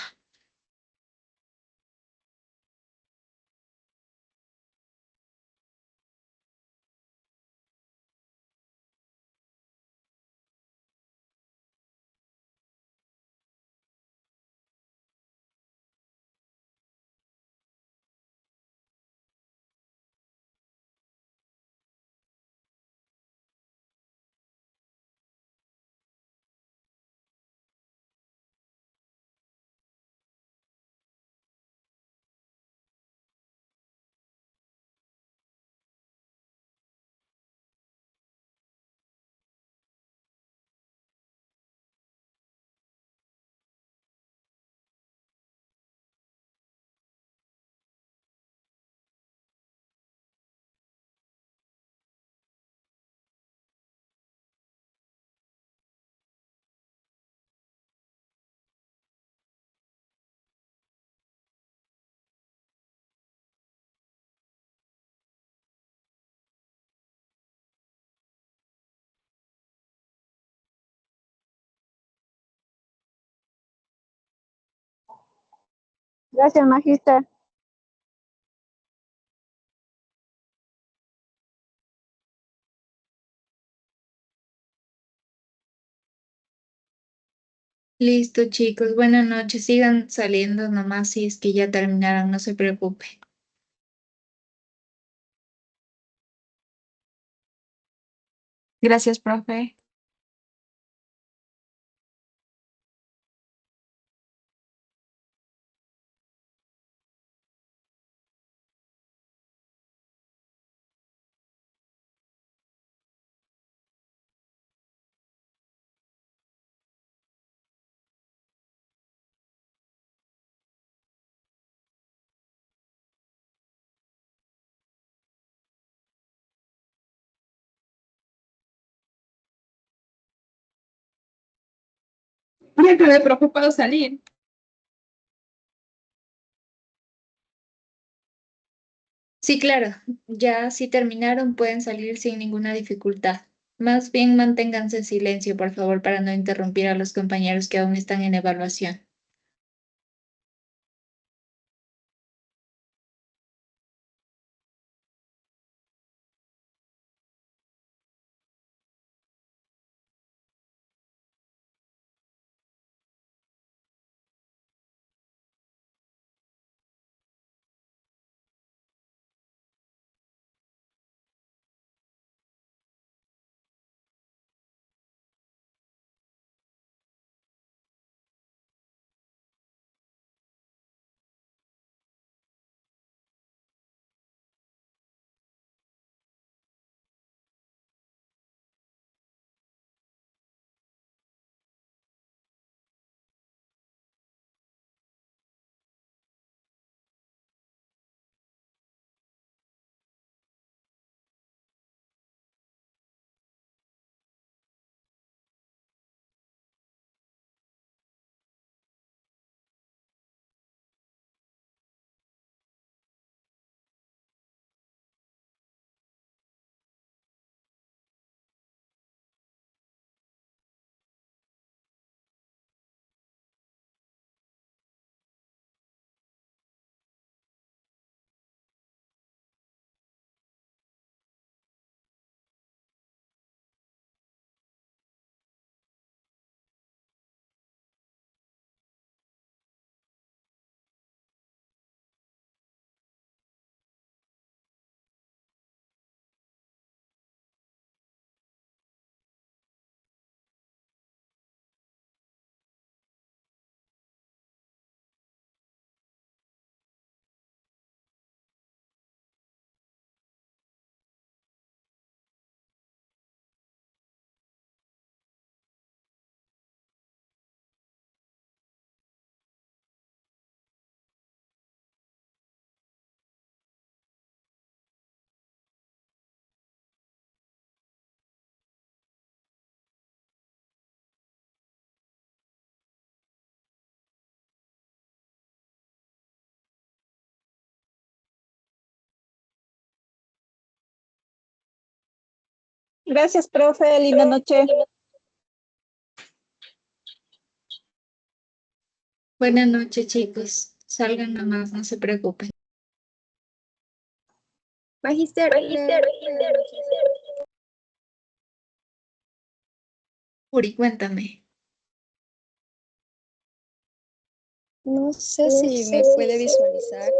Gracias, Magister. Listo, chicos. Buenas noches. Sigan saliendo nomás si es que ya terminaron, no se preocupen. Gracias, profe. Ya acabé, profe, puedo salir. Sí, claro. Ya si terminaron pueden salir sin ninguna dificultad. Más bien manténganse en silencio, por favor, para no interrumpir a los compañeros que aún están en evaluación. Gracias, profe. Linda noche. Buenas noches, chicos. Salgan nomás, no se preocupen. Magister, Uri, cuéntame. no sé si me puede visualizar.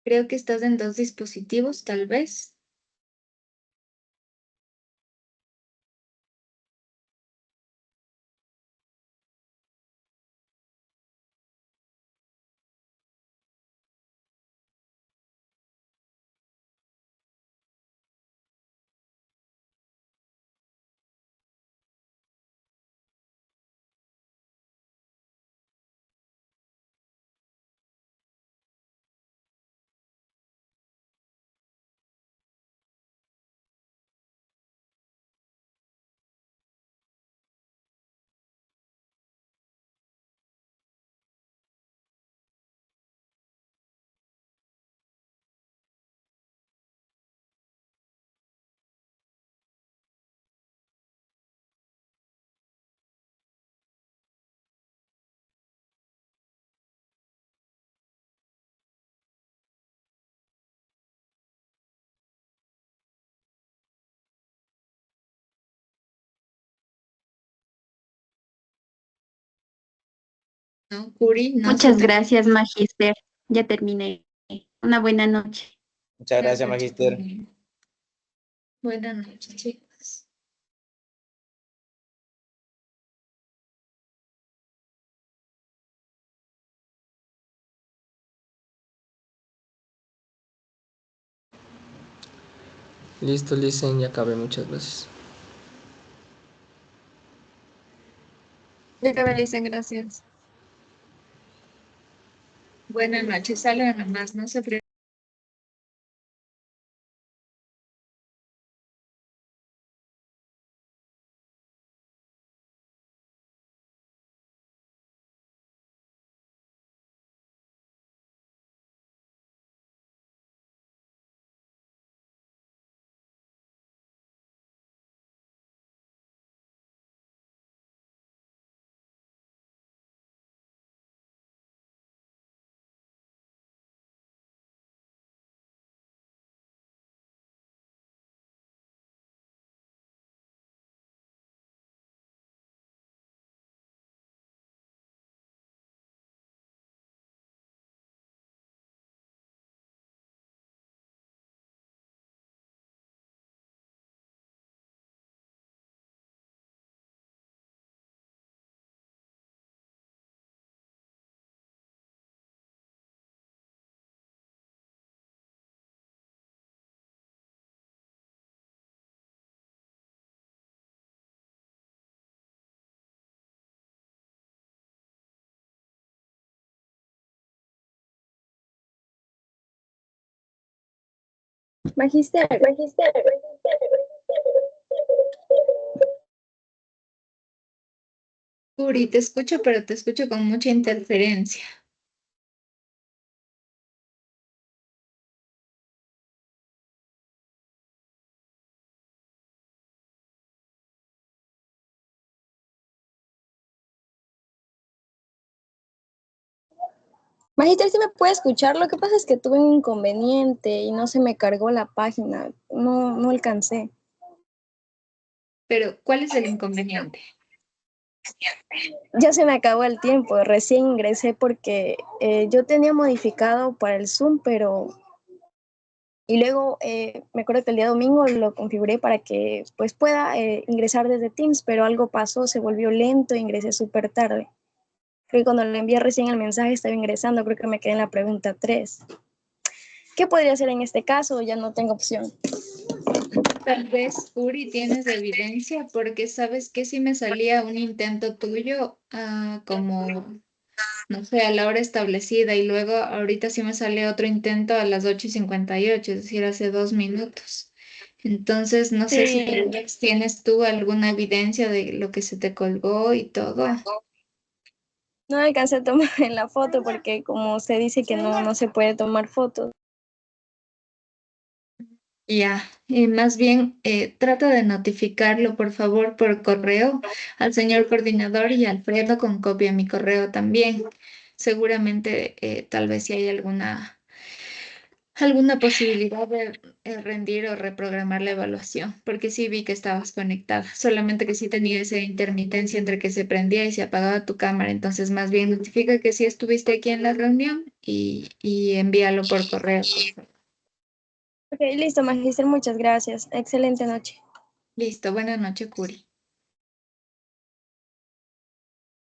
Creo que estás en dos dispositivos, tal vez. No, Curi, no se Muchas te... gracias, Magister. Ya terminé. Una buena noche. Muchas Buenas gracias, noches, Magister. Curi. Buenas noches, chicos. Listo, Listen, ya acabé. Muchas gracias. Ya acabé, dicen gracias. Buenas noches, salgan nomás, no se preocupen. Magister. Curi, te escucho, pero te escucho con mucha interferencia. Magister, si me puede escuchar. Lo que pasa es que tuve un inconveniente y no se me cargó la página. No alcancé. Pero, ¿cuál es el inconveniente? Ya se me acabó el tiempo. Recién ingresé porque yo tenía modificado para el Zoom, pero... Y luego me acuerdo que el día domingo lo configuré para que pues pueda ingresar desde Teams, pero algo pasó, se volvió lento, ingresé súper tarde. Creo que cuando le envié recién el mensaje estaba ingresando, creo que me quedé en la pregunta 3. ¿Qué podría hacer en este caso? Ya no tengo opción. Tal vez, Uri, tienes evidencia porque sabes que si me salía un intento tuyo como, no sé, a la hora establecida y luego ahorita sí me sale otro intento a las 8:58, es decir, hace 2 minutos. Entonces, no sé si Sí, tal vez tienes tú alguna evidencia de lo que se te colgó y todo. no alcancé a tomar en la foto porque como se dice que no se puede tomar fotos. Ya, más bien trata de notificarlo, por favor, por correo al señor coordinador y a Alfredo con copia a mi correo también. Seguramente, tal vez si hay alguna posibilidad de rendir o reprogramar la evaluación, porque sí vi que estabas conectada, solamente que sí tenía esa intermitencia entre que se prendía y se apagaba tu cámara. Entonces, más bien notifica que sí estuviste aquí en la reunión y envíalo por correo. Ok, listo, Magister, muchas gracias. Excelente noche. Listo, buenas noches, Curi.